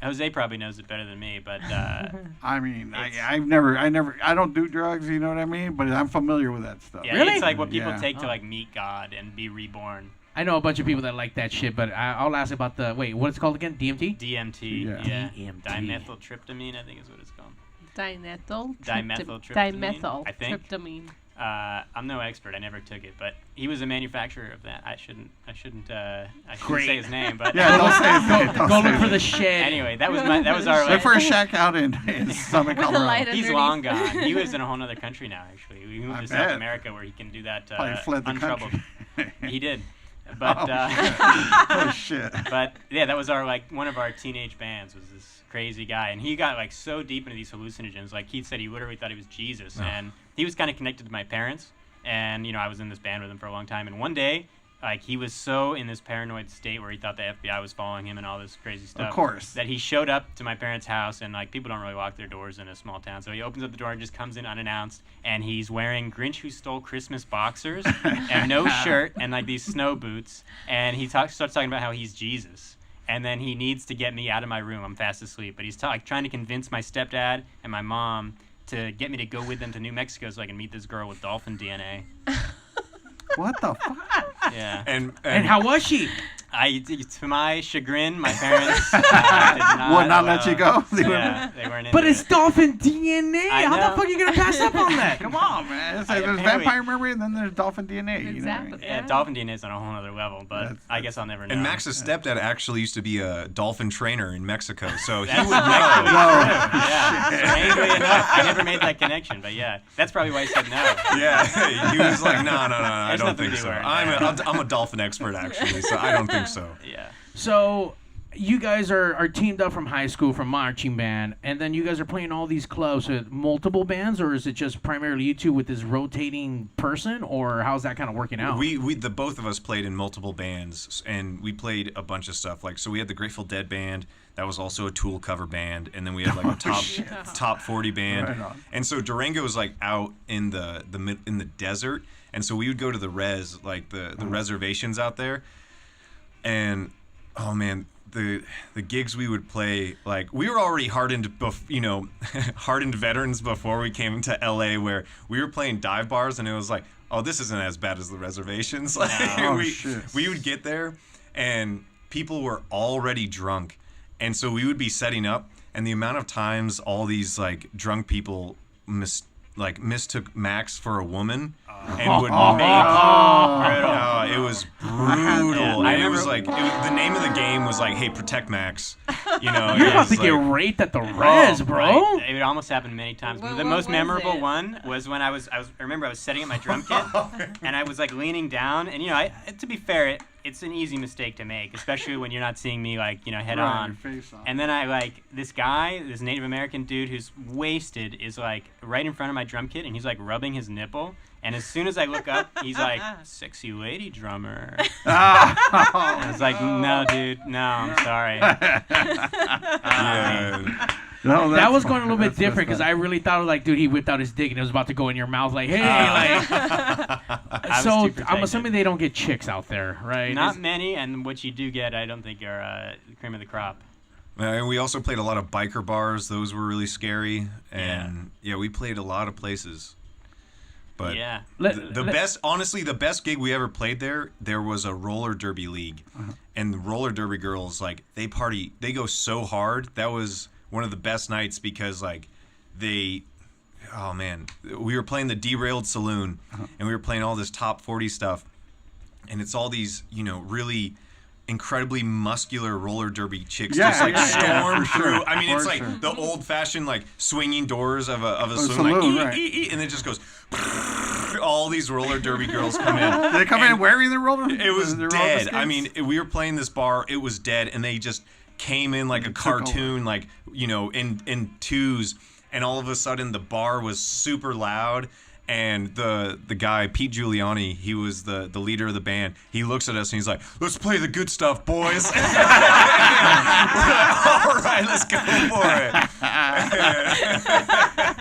Jose probably knows it better than me, but I mean, I don't do drugs. You know what I mean? But I'm familiar with that stuff. yeah, Really? it's like what people take to like meet God and be reborn. I know a bunch of people that like that shit, but I'll ask about the what's it called again? DMT? DMT, Yeah. yeah. Dimethyltryptamine, I think is what it's called. Dimethyltryptamine. I think. I'm no expert. I never took it, but he was a manufacturer of that. I shouldn't say his name, but Yeah, don't say his name. Don't Go say look for his the shed. anyway, that was our. Look for a shack out in Summit, With a light Colorado. He's underneath. long gone. He was in a whole other country now. Actually, we moved I to bet. South America where he can do that Probably fled the untroubled. country. He did, but Oh shit. but yeah, that was our one of our teenage bands was this crazy guy, and he got like so deep into these hallucinogens. Like Keith said, he literally thought he was Jesus, and he was kind of connected to my parents. And I was in this band with him for a long time. And one day, like he was so in this paranoid state where he thought the FBI was following him and all this crazy stuff. Of course. That he showed up to my parents' house, and like people don't really lock their doors in a small town. So he opens up the door and just comes in unannounced, and he's wearing Grinch Who Stole Christmas boxers and no shirt and like these snow boots. And he starts talking about how he's Jesus. And then he needs to get me out of my room. I'm fast asleep, but he's trying to convince my stepdad and my mom to get me to go with them to New Mexico so I can meet this girl with dolphin DNA. What the fuck? Yeah. And how was she? To my chagrin, my parents did not Would not let you go? Yeah, they weren't into But it's it. dolphin DNA. I How the know. fuck are you gonna pass up on that? Come on, man. There's apparently- vampire memory and then there's dolphin DNA. You know? Exactly. Yeah, dolphin DNA is on a whole other level, but I guess I'll never know. And Max's stepdad actually used to be a dolphin trainer in Mexico, so he That's would know. yeah. Strangely enough, I never made that connection, but yeah, that's probably why he said no. Yeah, he was like, no, I There's don't nothing think to so. learn. I'm a dolphin expert, actually, so I don't think so. Yeah. So you guys are teamed up from high school, from marching band, and then you guys are playing all these clubs with multiple bands, or is it just primarily you two with this rotating person, or how's that kind of working out? The both of us played in multiple bands, and we played a bunch of stuff. Like, so we had the Grateful Dead band. That was also a Tool cover band, and then we had like a top 40 band. Right on. And so Durango was like out in the desert, and so we would go to the res, like the reservations out there, and oh man, the gigs we would play, like we were already hardened veterans before we came to LA, where we were playing dive bars, and it was like, oh, this isn't as bad as the reservations. Like, we would get there, and people were already drunk, and so we would be setting up, and the amount of times all these like drunk people mistook Max for a woman and would make it was brutal. I And it remember- was like the name of the game was like, hey, protect Max. You know, You're it about was to get like- raped at the res, bro. Right. It almost happened many times. What the was most memorable it? one was when I remember I was setting up my drum kit, and I was like leaning down, and to be fair, it's an easy mistake to make, especially when you're not seeing me head on. Face on. And then this Native American dude who's wasted is like right in front of my drum kit, and he's like rubbing his nipple. And as soon as I look up, he's like, "Sexy lady drummer." I was like, "No, dude, no, I'm sorry." Yeah. No, That was going a little bit different because I really thought like, dude, he whipped out his dick and it was about to go in your mouth, like, hey, like. was So too I'm protected. assuming they don't get chicks out there, right? Not many, and what you do get, I don't think are the cream of the crop. And we also played a lot of biker bars. Those were really scary. And yeah, we played a lot of places. But Yeah. the best gig we ever played there was a roller derby league. And the roller derby girls, like, they go so hard. That was one of the best nights because, like, we were playing the Derailed Saloon, and we were playing all this top 40 stuff. And it's all these, really incredibly muscular roller derby chicks just storm for through. sure. I mean, it's For like sure. the old-fashioned like swinging doors of a saloon, saloon, like right. and it just goes. All these roller derby girls come in. Did they come in wearing the roller? It was the roller dead. skates? I mean, we were playing this bar. It was dead, and they just came in like a cartoon, like in twos, and all of a sudden the bar was super loud. And the guy, Pete Giuliani, he was the leader of the band. He looks at us and he's like, "Let's play the good stuff, boys." We're like, all right, let's go for it.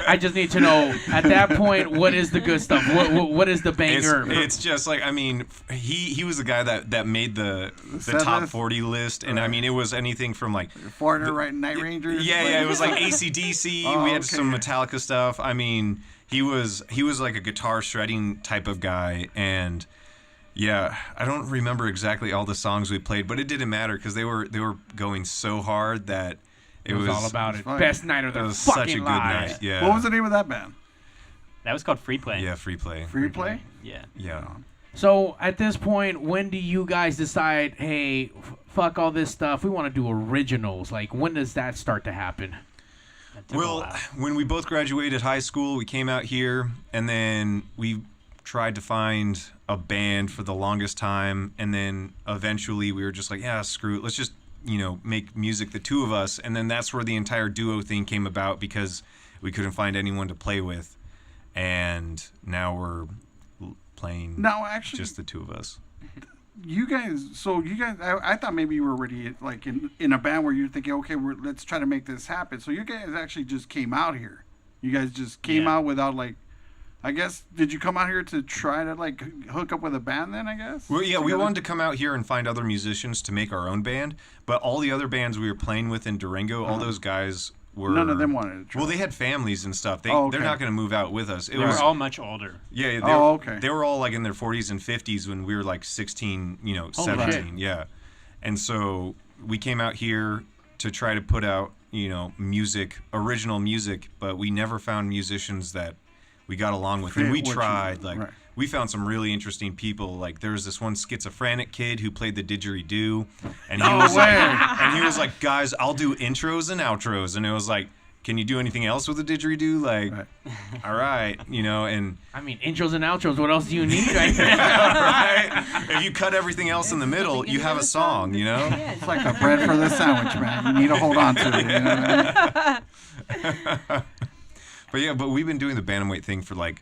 I just need to know, at that point, what is the good stuff? What is the banger? It's just like, I mean, he was the guy that made the top 40 list. And I mean, it was anything from like... Foreigner writing Night Rangers? Yeah, it was like AC/DC. We had some Metallica stuff. I mean... He was like a guitar shredding type of guy, and yeah, I don't remember exactly all the songs we played, but it didn't matter because they were going so hard that it was all about it. Best night of their fucking such a good lives. night. Yeah. What was the name of that band? That was called Free Play. Yeah, Free Play. Free Play? Yeah. Yeah. So at this point, when do you guys decide, hey, fuck all this stuff, we want to do originals? Like, when does that start to happen? Well, when we both graduated high school, we came out here, and then we tried to find a band for the longest time, and then eventually we were just like, yeah, screw it, let's just, make music, the two of us, and then that's where the entire duo thing came about because we couldn't find anyone to play with, and now we're playing just the two of us. You guys, I thought maybe you were already like in a band where you're thinking, okay, let's try to make this happen. So you guys actually just came out here. You guys just came out without like, I guess, did you come out here to try to like hook up with a band then, I guess? Well, yeah, we wanted to come out here and find other musicians to make our own band, but all the other bands we were playing with in Durango, all those guys were... None of them wanted to try. Well, they had families and stuff. They're not going to move out with us. They were all much older. Yeah, they were all like in their 40s and 50s when we were like 16, 17. Yeah. And so we came out here to try to put out, music, original music, but we never found musicians that we got along with. And we tried, we found some really interesting people. Like there was this one schizophrenic kid who played the didgeridoo, and he was like, guys, I'll do intros and outros, and it was like, can you do anything else with the didgeridoo? Like, all right, and I mean, intros and outros. What else do you need right there? right? If you cut everything else in the middle, you have a song. Yeah, it's like the bread for the sandwich, man. You need to hold on to it. But we've been doing the Bantamweight thing for like,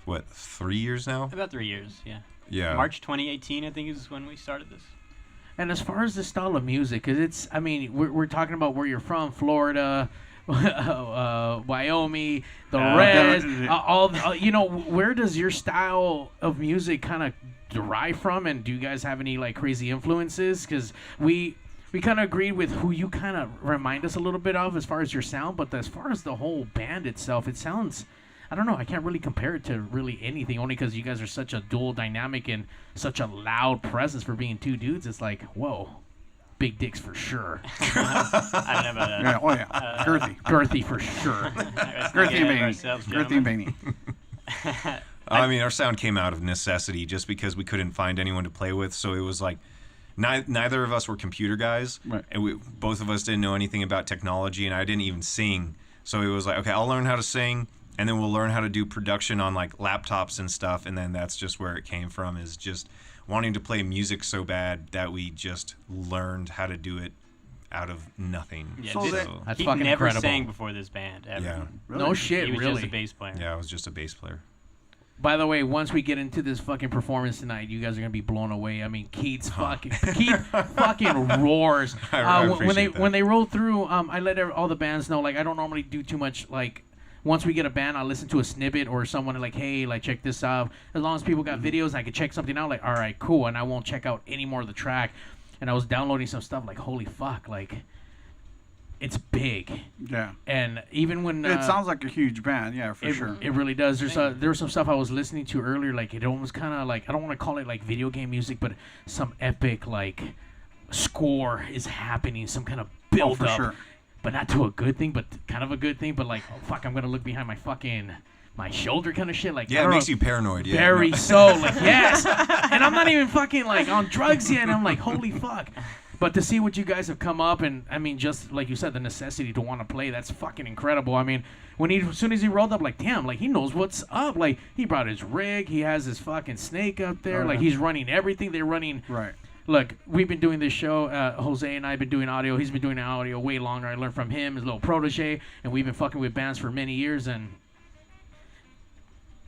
what, 3 years now? About 3 years, yeah. Yeah. March 2018, I think, is when we started this. And as far as the style of music, because we're talking about where you're from, Florida, Wyoming, the Reds, where does your style of music kind of derive from? And do you guys have any like crazy influences? Because we kind of agreed with who you kind of remind us a little bit of as far as your sound, but as far as the whole band itself, it sounds, I don't know, I can't really compare it to really anything, only because you guys are such a dual dynamic and such a loud presence for being two dudes. It's like, whoa, big dicks for sure. I don't know about that. Girthy. Girthy for sure. Girthy and Beanie. I mean, our sound came out of necessity just because we couldn't find anyone to play with, so it was like, neither of us were computer guys, and both of us didn't know anything about technology, and I didn't even sing. So it was like, okay, I'll learn how to sing, and then we'll learn how to do production on like laptops and stuff, and then that's just where it came from, is just wanting to play music so bad that we just learned how to do it out of nothing. Yeah, that's he fucking never incredible. sang before this band, ever. Yeah. Really? No shit, He was really. just a bass player. Yeah, I was just a bass player. By the way, once we get into this fucking performance tonight, you guys are gonna be blown away. I mean, Keith fucking roars. When they roll through, I let all the bands know. Like, I don't normally do too much. Like, once we get a band, I listen to a snippet or someone like, hey, like check this out. As long as people got videos, I can check something out. Like, all right, cool, and I won't check out any more of the track. And I was downloading some stuff. Like, holy fuck, like. It's big. Yeah. And even when... it sounds like a huge band, yeah, for sure. It really does. There was some stuff I was listening to earlier, like it almost kind of like, I don't want to call it like video game music, but some epic like score is happening, some kind of build up. Sure. But not to a good thing, but kind of a good thing, but like, oh fuck, I'm going to look behind my shoulder kind of shit. Like, yeah, it makes you paranoid. Yeah, very so, like, yes. And I'm not even fucking like on drugs yet, and I'm like, holy fuck. But to see what you guys have come up, and I mean, just like you said, the necessity to want to play, that's fucking incredible. I mean, as soon as he rolled up, like, damn, like, he knows what's up. Like, he brought his rig, he has his fucking snake up there, like, he's running everything. They're running. Right. Look, we've been doing this show, Jose and I have been doing audio. He's been doing audio way longer. I learned from him, his little protege, and we've been fucking with bands for many years, and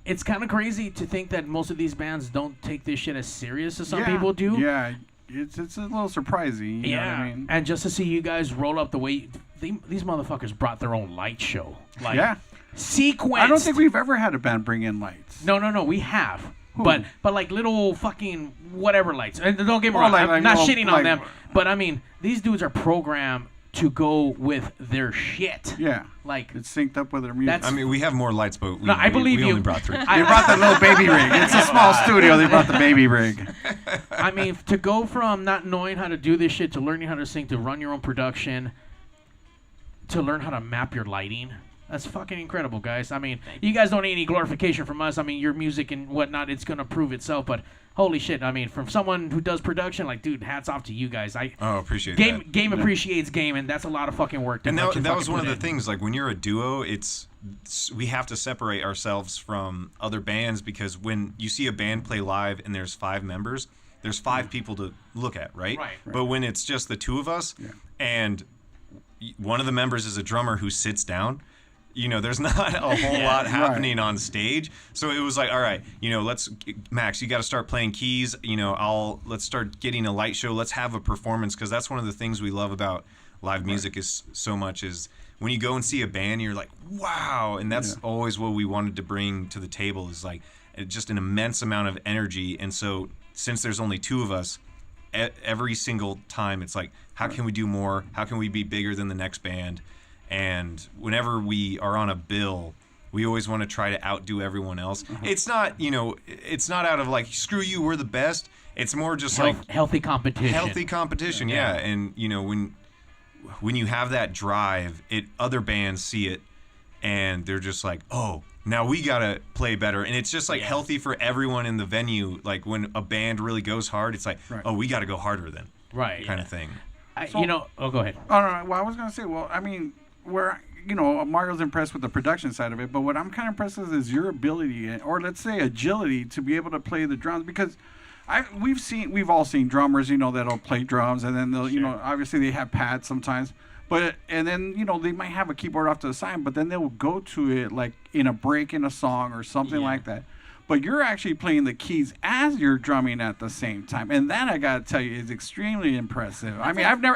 it's kind of crazy to think that most of these bands don't take this shit as serious as some Yeah. people do. Yeah, it's a little surprising. You know what I mean? And just to see you guys roll up the way these motherfuckers brought their own light show. Like, Yeah. sequence. I don't think we've ever had a band bring in lights. No, we have. Who? But like little fucking whatever lights. And don't get me Oh, wrong, like I'm not little, shitting on like- them. But I mean, these dudes are programmed to go with their shit. Yeah. Like, It's synced up with their music. I mean, we have more lights, but we, No, I believe we you. only brought 3. They brought the little baby rig. It's a small studio. They brought the baby rig. I mean, to go from not knowing how to do this shit to learning how to sing to run your own production to learn how to map your lighting. That's fucking incredible, guys. I mean, you guys don't need any glorification from us. I mean, your music and whatnot, it's going to prove itself. But holy shit, I mean, from someone who does production, like, dude, hats off to you guys. Appreciate game, that. Game appreciates game, and that's a lot of fucking work. And that was one of the things. Like when you're a duo, we have to separate ourselves from other bands because when you see a band play live and there's 5 members, there's 5 people to look at, right? Right. But when it's just the 2 of us, and one of the members is a drummer who sits down, there's not a whole lot happening on stage. So it was like, all right, Max, you got to start playing keys. Let's start getting a light show. Let's have a performance because that's one of the things we love about live music is so much is when you go and see a band, you're like, wow. And that's always what we wanted to bring to the table is like just an immense amount of energy. And so since there's only 2 of us, every single time it's like, how can we do more? How can we be bigger than the next band? And whenever we are on a bill, we always want to try to outdo everyone else. It's not, it's not out of like, screw you, we're the best. It's more just like healthy competition. Healthy competition, yeah. And when you have that drive, other bands see it, and they're just like, oh, now we gotta play better. And it's just like healthy for everyone in the venue. Like when a band really goes hard, it's like, oh, we gotta go harder then, kind of thing. Go ahead. Oh no, well I was gonna say, I mean, Mario's impressed with the production side of it, but what I'm kind of impressed with is your ability, or let's say agility, to be able to play the drums because. We've all seen drummers, that'll play drums, and then they'll, obviously they have pads sometimes, and then they might have a keyboard off to the side, but then they'll go to it like in a break in a song or something like that. But you're actually playing the keys as you're drumming at the same time, and that I gotta tell you is extremely impressive. I mean, I'll be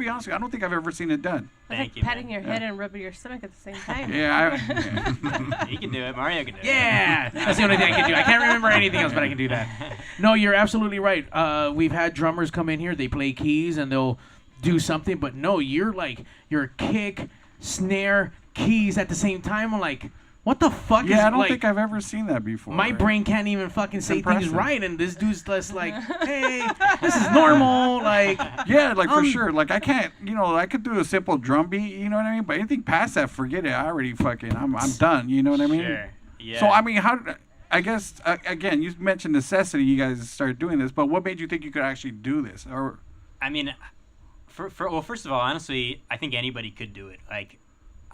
honest with you, I don't think I've ever seen it done. Like patting your head and rubbing your stomach at the same time. You can do it. Mario can do it. Yeah, that's the only thing I can do. I can't remember anything else, but I can do that. No, you're absolutely right. We've had drummers come in here. They play keys and they'll do something, but no, you're kick, snare, keys at the same time. I'm like, what the fuck? I don't think I've ever seen that before. My brain can't even fucking say things right, and this dude's just like, hey, this is normal. Like, for sure. Like I can't, I could do a simple drum beat, you know what I mean? But anything past that, forget it. I already I'm done. You know what I mean? Sure. Yeah. So I mean, I guess again, you mentioned necessity. You guys started doing this, but what made you think you could actually do this? Or, I mean, first of all, honestly, I think anybody could do it. Like.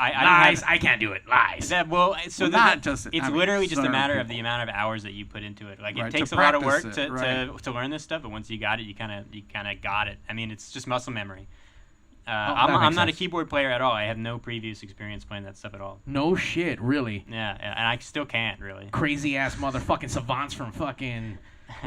I can't do it. Lies. It's literally just a matter of the amount of hours that you put into it. Like it takes a lot of work to learn this stuff, but once you got it, you kind of got it. I mean, it's just muscle memory. I'm not a keyboard player at all. I have no previous experience playing that stuff at all. No shit, really. Yeah, and I still can't really. Crazy ass motherfucking savants from fucking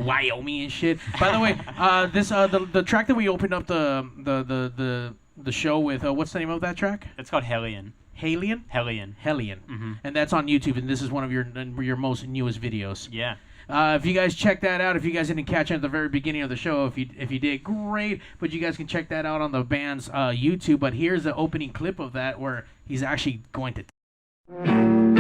Wyoming and shit. By the way, the track that we opened up the show with, what's the name of that track? It's called Hellion. Hellion? Hellion. Mm-hmm. And that's on YouTube, and this is one of your most newest videos. Yeah. If you guys check that out, if you guys didn't catch it at the very beginning of the show, if you did, great. But you guys can check that out on the band's YouTube. But here's the opening clip of that where he's actually going to... Wrong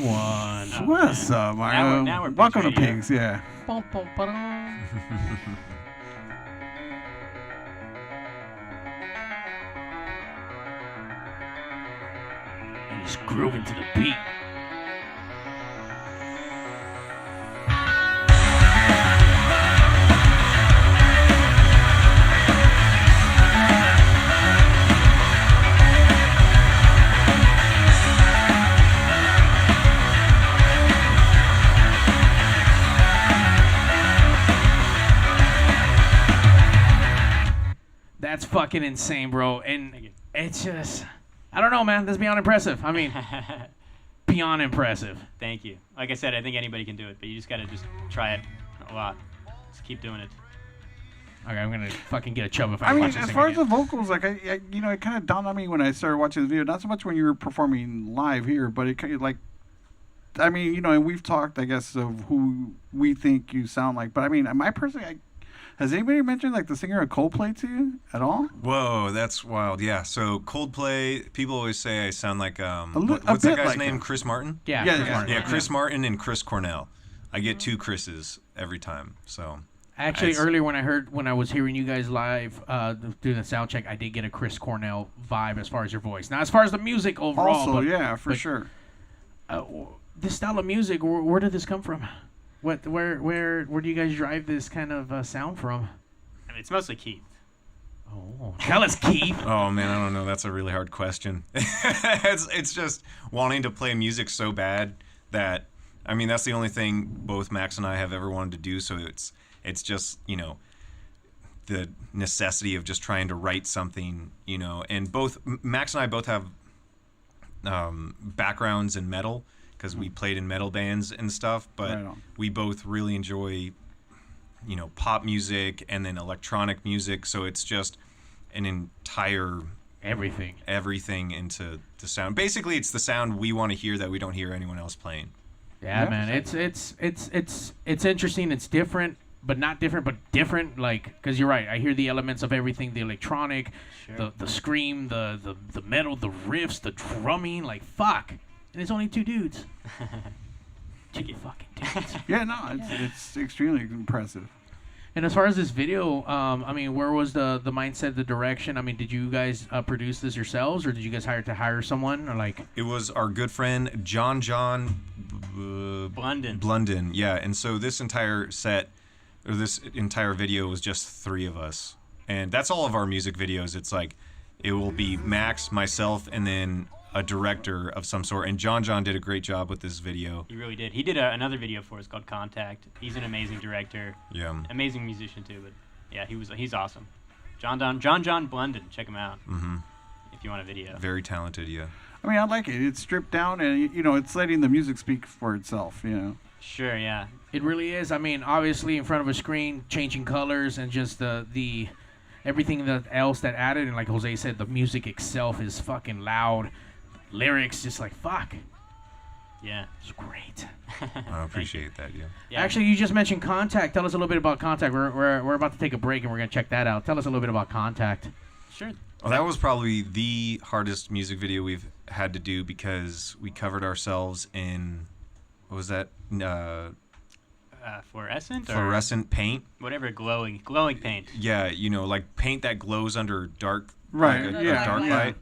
one. What's up, Mario? Now we're welcome to PigzRadio. Pigs, yeah. Bum, bum, ba-dum. He's grooving to the beat. That's fucking insane, bro. And it's just... I don't know, man. That's beyond impressive. I mean, beyond impressive. Thank you. Like I said, I think anybody can do it, but you just got to just try it a lot. Just keep doing it. Okay, I'm going to fucking get a chub if I I mean, watch this as thing far as again. the vocals, like, it kind of dawned on me when I started watching the video, not so much when you were performing live here, but it kind of like, I mean, and we've talked, I guess, of who we think you sound like, but I mean, has anybody mentioned like the singer of Coldplay to you at all? Whoa, that's wild. Yeah. So Coldplay, people always say I sound like what's bit that guy's like name? him. Chris Martin. Yeah, Yeah, Chris yeah. Martin. Yeah, Chris Martin and Chris Cornell. I get two Chris's every time. So Actually, earlier when I was hearing you guys live doing the sound check, I did get a Chris Cornell vibe as far as your voice. Now, as far as the music overall, Also, but, yeah, for sure. This style of music, where did this come from? Where do you guys drive this kind of sound from? I mean, it's mostly Keith. Oh, tell us, Keith. Oh man, I don't know. That's a really hard question. It's just wanting to play music so bad that, I mean, that's the only thing both Max and I have ever wanted to do. So it's just, the necessity of just trying to write something, and both Max and I both have backgrounds in metal because we played in metal bands and stuff, but we both really enjoy pop music and then electronic music, so it's just an entire everything into the sound. Basically, it's the sound we want to hear that we don't hear anyone else playing. Yeah, man, it's interesting. It's different, but not different, but different. Like, because you're right, I hear the elements of everything: the electronic, the scream, the metal, the riffs, the drumming. Like, fuck, and it's only two dudes. Two fucking dudes. Yeah, no, it's extremely impressive. And as far as this video, I mean, where was the mindset, the direction? I mean, did you guys produce this yourselves, or did you guys hire someone, or like? It was our good friend John Blunden. Yeah, and so this entire set, or this entire video, was just three of us, and that's all of our music videos. It's like, it will be Max, myself, and then a director of some sort, and John did a great job with this video. He really did. He did another video for us called Contact. He's an amazing director. Yeah. Amazing musician too, but yeah, he's awesome. John Blunden, check him out. Mm-hmm. If you want a video. Very talented, yeah. I mean, I like it. It's stripped down, and it's letting the music speak for itself. Sure, yeah. It really is. I mean, obviously in front of a screen, changing colors and just the everything else that added, and like Jose said, the music itself is fucking loud. Lyrics, just like, fuck. Yeah. It's great. I appreciate that, yeah. Actually, you just mentioned Contact. Tell us a little bit about Contact. We're about to take a break, and we're going to check that out. Tell us a little bit about Contact. Sure. Well, that was probably the hardest music video we've had to do because we covered ourselves in, what was that? Fluorescent paint. Whatever, glowing paint. Yeah, like paint that glows under dark, right? Like a dark light.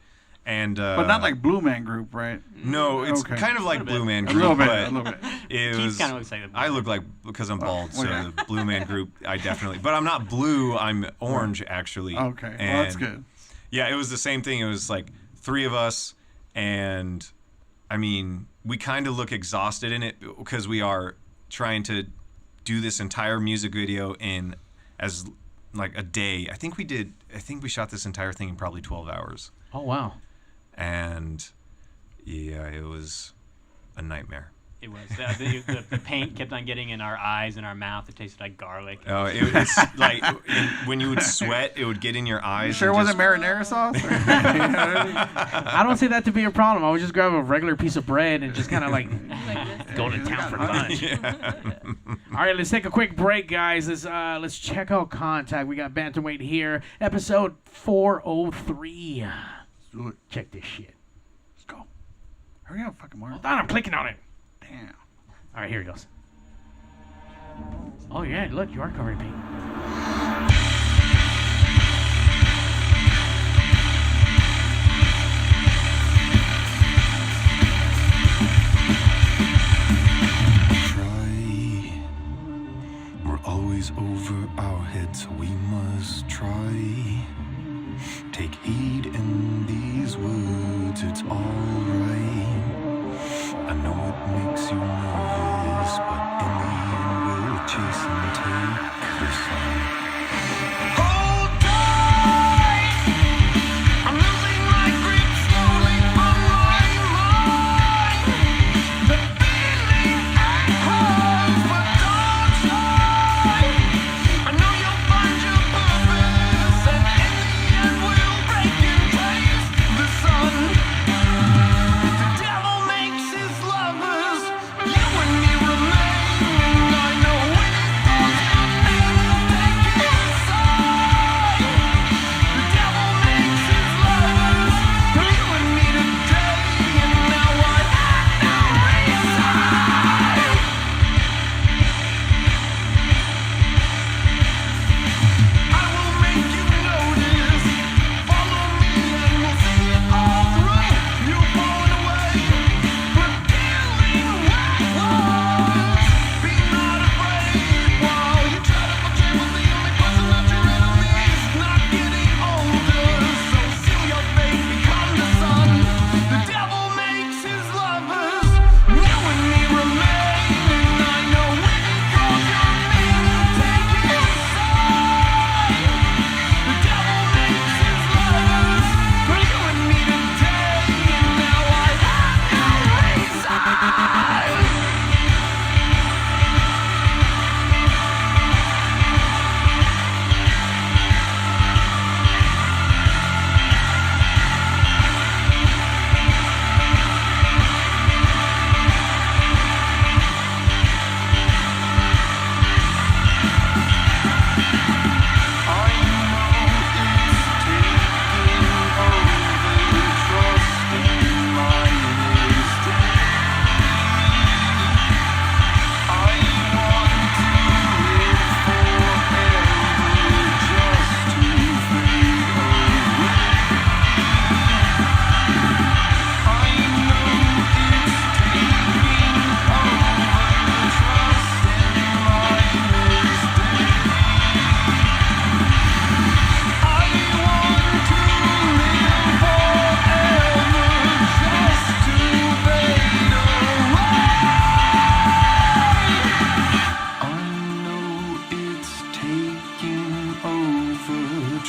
And but not like Blue Man Group, right? No, it's kind of like Blue Man Group. A little but bit. It Keith was. kind of looks like I look like, because I'm bald, so the Blue Man Group. I definitely, but I'm not blue. I'm orange actually. Okay, and well, that's good. Yeah, it was the same thing. It was like three of us, and I mean, we kind of look exhausted in it because we are trying to do this entire music video in as like a day. I think we shot this entire thing in probably 12 hours. Oh wow. And yeah, it was a nightmare. It was. The paint kept on getting in our eyes and our mouth. It tasted like garlic. Oh, it's like when you would sweat, it would get in your eyes. Sure, wasn't marinara sauce? I don't see that to be a problem. I would just grab a regular piece of bread and just kind of like go to town for lunch. Yeah. All right, let's take a quick break, guys. Let's check out Contact. We got Bantamweight here, episode 403. Check this shit. Let's go. Hurry up, fucking Mark. Hold on, I'm clicking on it. Damn. All right, here it goes. Oh yeah, look, you are covered in paint. Try. We're always over our heads, we must try. Take heed in these words, it's alright. I know it makes you nervous, but in the end we'll chase and take the sun. Hold tight! I'm losing my grip slowly on my mind.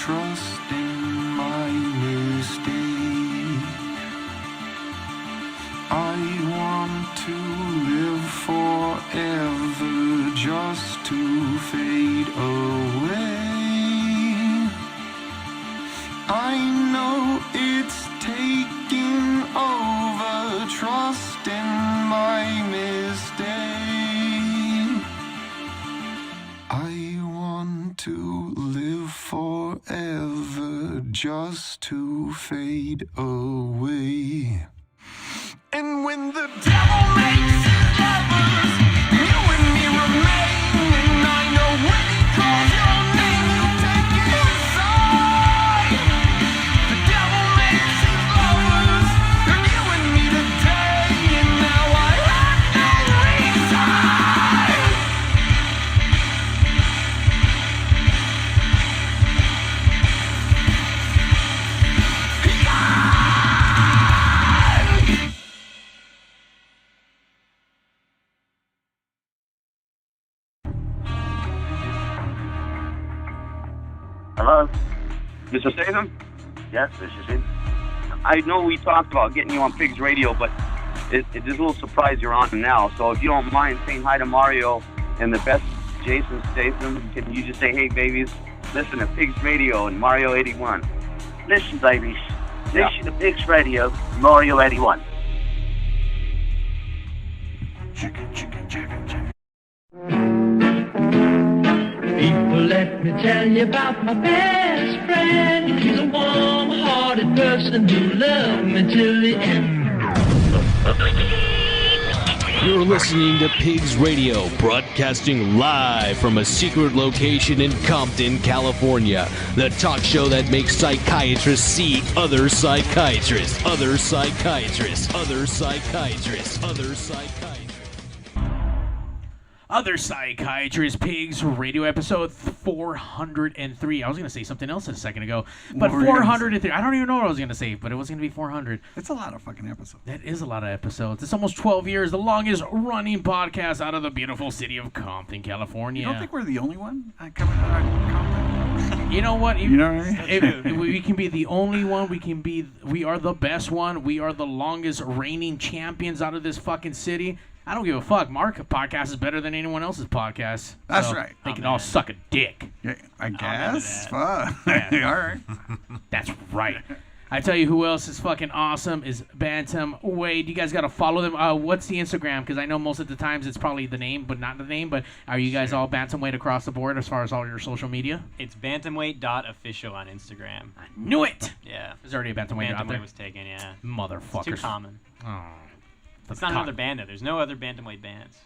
trust in my mistake. I want to live forever just to fade away. I know it's taking over, trust in my mistake. I want to live forever just to fade away. And when the devil makes his lovers, you and me remain. And I know when he calls your name, you take it inside. The devil makes his lovers, and you and me today. And now I have no reason. Hello? Mr. Statham? Yes, this is him. I know we talked about getting you on Pigs Radio, but it's a little surprise you're on now. So if you don't mind saying hi to Mario and the best Jason Statham, can you just say, hey, babies, listen to Pigs Radio and Mario 81. Listen, babies. Listen to Pigs Radio, Mario 81. Chicken, chicken, chicken, chicken. People, let me tell you about my best friend. He's a warm-hearted person who loved me till the end. You're listening to Pigs Radio, broadcasting live from a secret location in Compton, California. The talk show that makes psychiatrists see other psychiatrists, other psychiatrists, other psychiatrists, other psychiatrists. Other Psychiatrist Pigs Radio episode 403. I was going to say something else a second ago, but 403. I don't even know what I was going to say, but it was going to be 400. It's a lot of fucking episodes. That is a lot of episodes. It's almost 12 years, the longest running podcast out of the beautiful city of Compton, California. You don't think we're the only one coming out of Compton? You know what? You know what I mean? If we can be the only one. We are the best one. We are the longest reigning champions out of this fucking city. I don't give a fuck. Our podcast is better than anyone else's podcast. That's so right. They can all suck a dick. Yeah, I guess. Fuck. Yeah. All right. That's right. I tell you who else is fucking awesome is Bantamweight. You guys got to follow them. What's the Instagram? Because I know most of the times it's probably the name, but not the name. But are you guys all Bantamweight across the board as far as all your social media? It's bantamweight.official on Instagram. I knew it. Yeah. There's already a Bantamweight out there. Bantamweight was taken, yeah. Motherfuckers. It's too common. Oh. It's not another band, though. There's no other Bantamweight bands.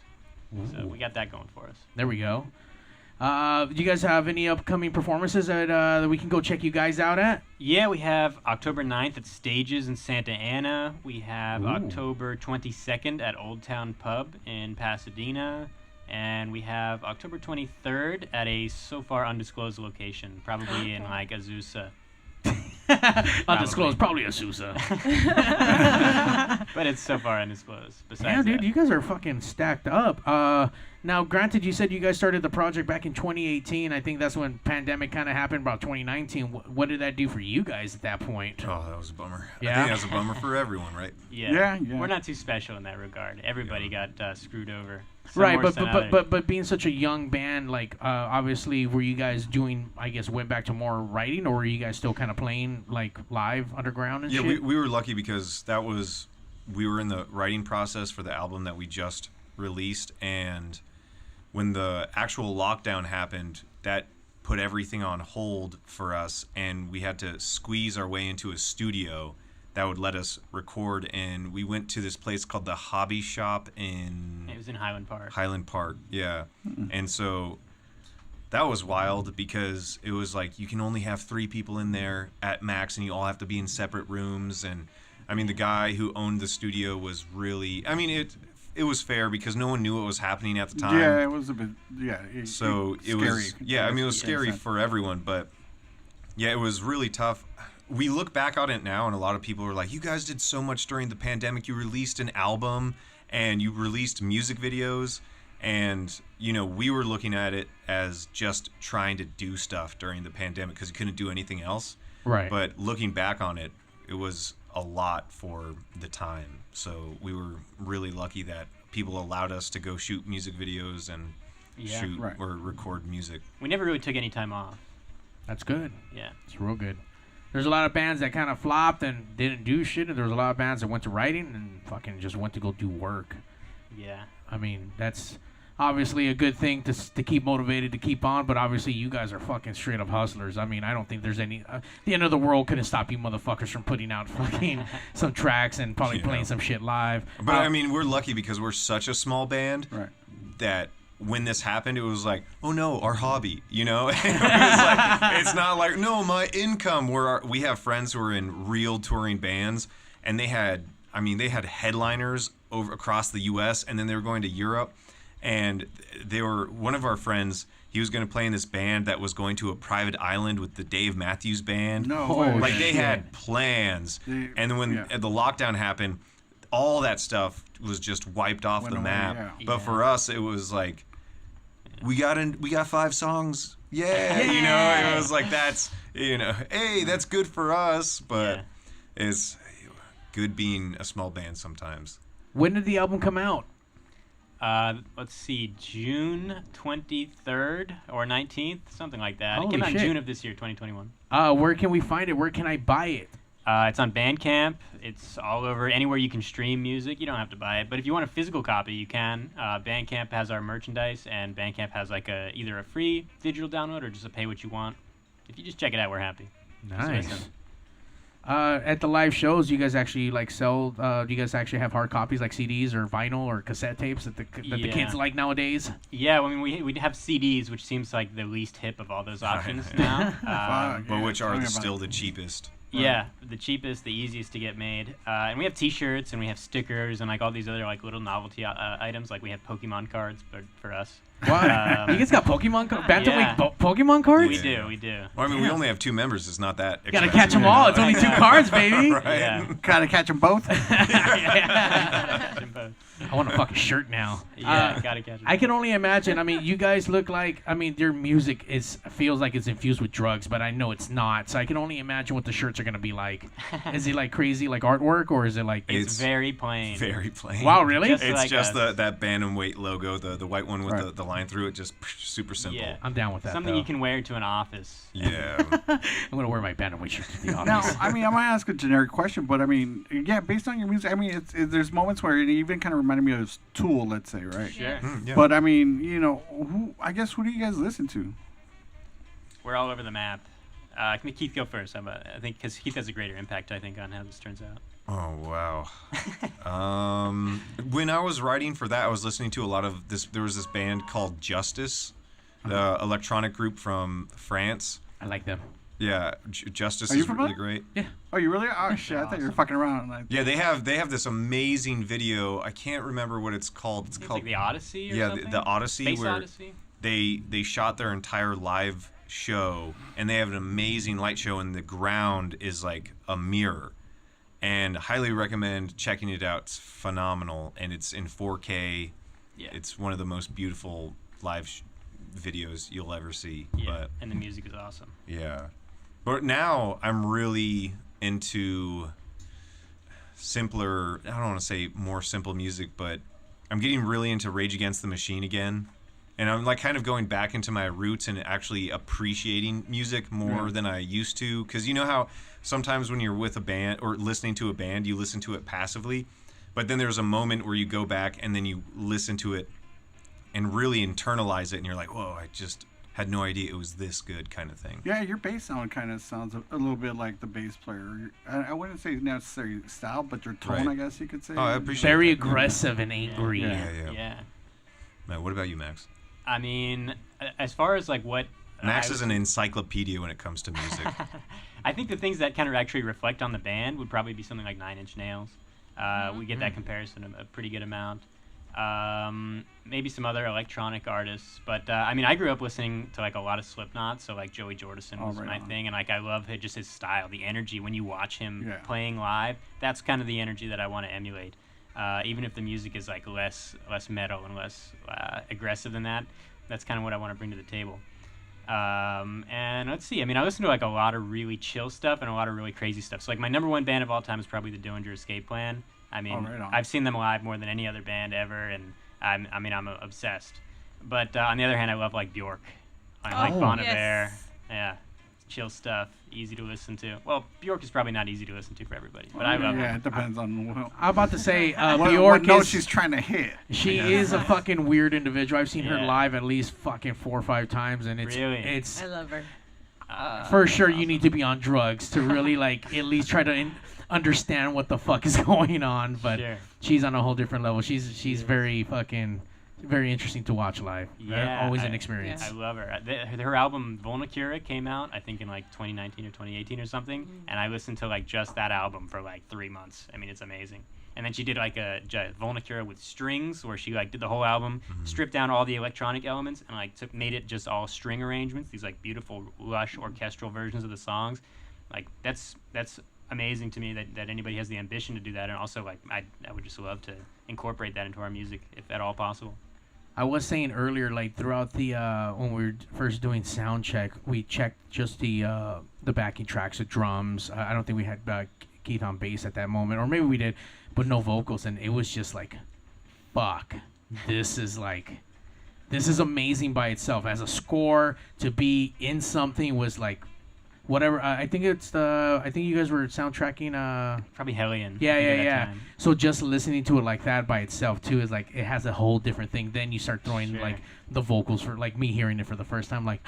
So we got that going for us. There we go. Do you guys have any upcoming performances that we can go check you guys out at? Yeah, we have October 9th at Stages in Santa Ana. We have October 22nd at Old Town Pub in Pasadena. And we have October 23rd at a so far undisclosed location, probably in like Azusa. Undisclosed, probably Azusa. But it's so far undisclosed. Yeah, dude, you guys are fucking stacked up. Now, granted, you said you guys started the project back in 2018. I think that's when pandemic kind of happened, about 2019. What did that do for you guys at that point? Oh, that was a bummer. Yeah? I think that was a bummer for everyone, right? Yeah. We're not too special in that regard. Everybody got screwed over. Some Right, worse than others. but being such a young band, like obviously, were you guys doing? I guess went back to more writing, or were you guys still kind of playing like live underground and shit? Yeah, we were lucky because we were in the writing process for the album that we just released, and when the actual lockdown happened, that put everything on hold for us, and we had to squeeze our way into a studio that would let us record, and we went to this place called the Hobby Shop in... It was in Highland Park. Highland Park, yeah. And so that was wild because it was like you can only have 3 people in there at max, and you all have to be in separate rooms. And I mean, the guy who owned the studio was really... I mean, it was fair because no one knew what was happening at the time. Yeah, it was a bit... Yeah. So it was... Yeah, I mean, it was scary for everyone, but yeah, it was really tough. We look back on it now, and a lot of people are like, you guys did so much during the pandemic. You released an album, and you released music videos. And, you know, we were looking at it as just trying to do stuff during the pandemic because you couldn't do anything else. Right. But looking back on it, it was a lot for the time. So we were really lucky that people allowed us to go shoot music videos and shoot or record music. We never really took any time off. That's good. Yeah. It's real good. There's a lot of bands that kind of flopped and didn't do shit, and there was a lot of bands that went to writing and fucking just went to go do work. Yeah. I mean, that's obviously a good thing to keep motivated to keep on, but obviously you guys are fucking straight up hustlers. I mean, I don't think there's any the end of the world couldn't stop you motherfuckers from putting out fucking some tracks and probably playing some shit live. But I mean, we're lucky because we're such a small band that when this happened, it was like, oh no, our hobby, you know? It was like, it's not like, no, my income. We have friends who are in real touring bands, and they had headliners over across the U.S., and then they were going to Europe, and one of our friends, he was going to play in this band that was going to a private island with the Dave Matthews Band. No way. Like, they had plans. And then when the lockdown happened, all that stuff was just wiped off the map. But for us, it was like, we got 5 songs. Yeah. You know, it was like, that's, you know, hey, that's good for us. But it's good being a small band sometimes. When did the album come out? Let's see, June 23rd or 19th, something like that. Holy it came out in shit. June of this year, 2021. Where can we find it? Where can I buy it? It's on Bandcamp. It's all over, anywhere you can stream music. You don't have to buy it, but if you want a physical copy, you can. Bandcamp has our merchandise, and Bandcamp has like either a free digital download or just a pay what you want. If you just check it out, we're happy. Nice. At the live shows, you guys actually like sell? Do you guys actually have hard copies like CDs or vinyl or cassette tapes that the kids like nowadays? Yeah, well, I mean, we have CDs, which seems like the least hip of all those options now. But which are still the cheapest. Yeah, the cheapest, the easiest to get made. And we have T-shirts and we have stickers and like all these other like little novelty items. Like we have Pokemon cards, but for us. What? You guys got Pokemon cards? Bantamweight Pokemon cards? We do. Well, I mean, we only have 2 members. It's not that expensive. Gotta catch them all. It's only 2 cards, baby. Right. Yeah. Gotta catch them both. I want a fucking shirt now. Yeah, gotta catch them. I can only imagine. I mean, you guys look like. I mean, your music feels like it's infused with drugs, but I know it's not. So I can only imagine what the shirts are gonna be like. Is it like crazy like artwork, or is it like? It's very plain. Very plain. Wow, really? It's like just that Bantamweight logo, the white one with the line through it, just super simple. Yeah. I'm down with that. Something you can wear to an office. Yeah. I'm gonna wear my Bantamweight shirt to the office. Now, I mean, I might ask a generic question, but I mean, yeah, based on your music, I mean, there's moments where it even kind of reminded me of Tool, let's say, right? Sure. Yeah. But I mean, you know, who do you guys listen to? We're all over the map. Can Keith go first? I think because Keith has a greater impact, I think, on how this turns out. Oh, wow. When I was writing for that, I was listening to a lot of this. There was this band called Justice, the electronic group from France. I like them. Yeah, Justice Are you is from really that? great. Yeah. Oh, you really? Oh shit! I thought you were fucking around. Yeah, they have this amazing video. I can't remember what it's called. It's called like the Odyssey. Or something? The Odyssey. Space where Odyssey. They shot their entire live show, and they have an amazing light show, and the ground is like a mirror. And highly recommend checking it out. It's phenomenal, and it's in 4K. Yeah. It's one of the most beautiful live videos you'll ever see. Yeah, and the music is awesome. Yeah. But now I'm really into simpler, I don't want to say more simple music, but I'm getting really into Rage Against the Machine again. And I'm like kind of going back into my roots and actually appreciating music more than I used to. Because you know how sometimes when you're with a band or listening to a band, you listen to it passively. But then there's a moment where you go back and then you listen to it and really internalize it. And you're like, whoa, I just had no idea it was this good, kind of thing. Yeah, your bass sound kind of sounds a little bit like the bass player. I wouldn't say necessarily style, but your tone, I guess you could say. Oh, I appreciate Very that. aggressive and angry. Yeah. Man, what about you, Max? I mean, as far as like what Max is an encyclopedia when it comes to music. I think the things that kind of actually reflect on the band would probably be something like 9 Inch Nails. We get that comparison a pretty good amount. Maybe some other electronic artists, but I mean, I grew up listening to like a lot of Slipknot, so like Joey Jordison was my thing, and like I love just his style, the energy when you watch him playing live. That's kind of the energy that I want to emulate. even if the music is like less metal and less aggressive than that. That's kind of what I want to bring to the table. And let's see. I mean, I listen to like a lot of really chill stuff and a lot of really crazy stuff. So like my number one band of all time is probably the Dillinger Escape Plan. I mean, right on. I've seen them live more than any other band ever, and I'm obsessed. But on the other hand, I love like Bjork. I like Bon Iver. Yes. Yeah, chill stuff, easy to listen to. Well, Bjork is probably not easy to listen to for everybody, but I love Yeah, her. it depends on I'm about to say what Bjork note is. she's trying to hit. She is a fucking weird individual. I've seen her Yeah. live at least fucking 4 or 5 times, and it's Really? it's I love her. for sure you need to be on drugs to really like at least try to understand what the fuck is going on. But Sure. she's on a whole different level. She's very fucking very interesting to watch live. Yeah, Always an experience. I love her. Her album Volnicura came out, I think, in like 2019 or 2018 or something, and I listened to like just that album for like 3 months. I mean, it's amazing. And then she did like a Volnicura with strings, where she like did the whole album, stripped down all the electronic elements, and like made it just all string arrangements. These like beautiful, lush orchestral versions of the songs. Like that's amazing to me that anybody has the ambition to do that, and also like I would just love to incorporate that into our music if at all possible. I was saying earlier, like throughout the when we were first doing sound check, we checked just the backing tracks, the drums. I don't think we had Keith on bass at that moment, or maybe we did, but no vocals, and it was just like, fuck, this is amazing by itself as a score. To be in something was like, whatever. I think you guys were soundtracking. Probably Hellion. Yeah. So just listening to it like that by itself too is like it has a whole different thing. Then you start throwing like the vocals for like me hearing it for the first time, like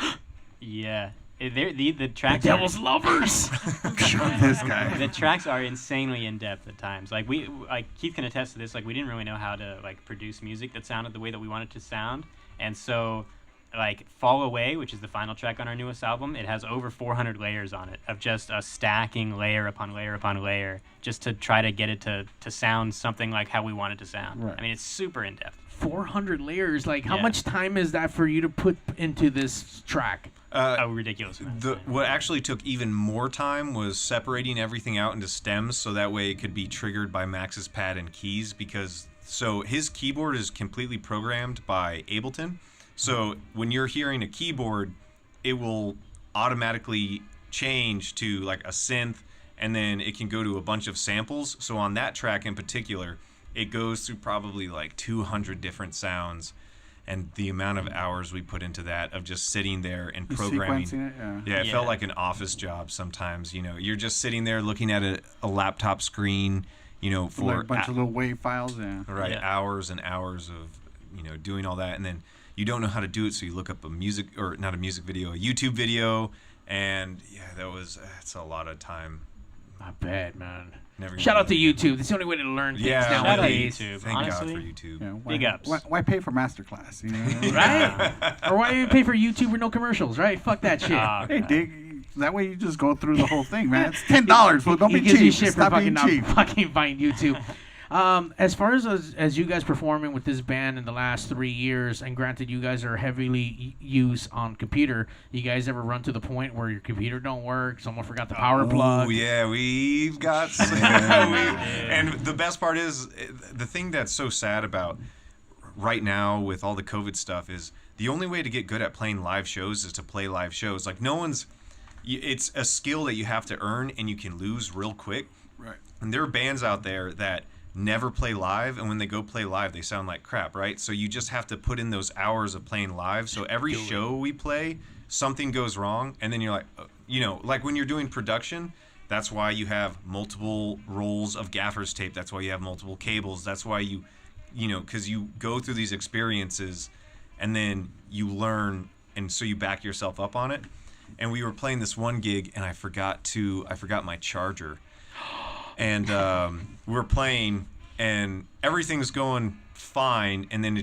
Yeah. The tracks the Devil's Lovers. This guy. The tracks are insanely in depth at times. Like Keith can attest to this. Like we didn't really know how to like produce music that sounded the way that we wanted to sound, and so like Fall Away, which is the final track on our newest album, it has over 400 layers on it of just a stacking layer upon layer upon layer just to try to get it to sound something like how we want it to sound. Right. I mean, it's super in depth. 400 layers. Like how Yeah. much time is that for you to put into this track? A ridiculous amount. What actually took even more time was separating everything out into stems, so that way it could be triggered by Max's pad and keys. So his keyboard is completely programmed by Ableton. So when you're hearing a keyboard, it will automatically change to like a synth, and then it can go to a bunch of samples. So on that track in particular, it goes through probably like 200 different sounds. And the amount of hours we put into that of just sitting there and programming. Sequencing it, It felt like an office job sometimes. You know, you're just sitting there looking at a laptop screen, you know, for like a bunch of little wave files, right, hours and hours of, you know, doing all that. And then you don't know how to do it, so you look up a YouTube video. And yeah, it's a lot of time. Not bad, man. Never Shout out to YouTube. It's the only way to learn things Shout out to nowadays. YouTube. Thank Honestly, God for YouTube. Yeah, Big ups. Why pay for masterclass? You know? Right? Or why do you pay for YouTube with no commercials, right? Fuck that shit. Hey, dig. That way you just go through the whole thing, man. It's $10. Well, don't He be gives you cheap. shit for Stop fucking being cheap. not fucking buying YouTube. As far as you guys performing with this band in the last 3 years, and granted you guys are heavily used on computer, you guys ever run to the point where your computer don't work, someone forgot the power plug? Oh yeah, we've got and the best part is the thing that's so sad about right now with all the COVID stuff is the only way to get good at playing live shows is to play live shows. Like it's a skill that you have to earn, and you can lose real quick. Right. And there are bands out there that never play live, and when they go play live they sound like crap, right? So you just have to put in those hours of playing live. So every show we play, something goes wrong, and then you're like, you know, like when you're doing production, that's why you have multiple rolls of gaffer's tape, that's why you have multiple cables, that's why you know, because you go through these experiences and then you learn, and so you back yourself up on it. And we were playing this one gig, and I forgot my charger. And we were playing, and everything's going fine, and then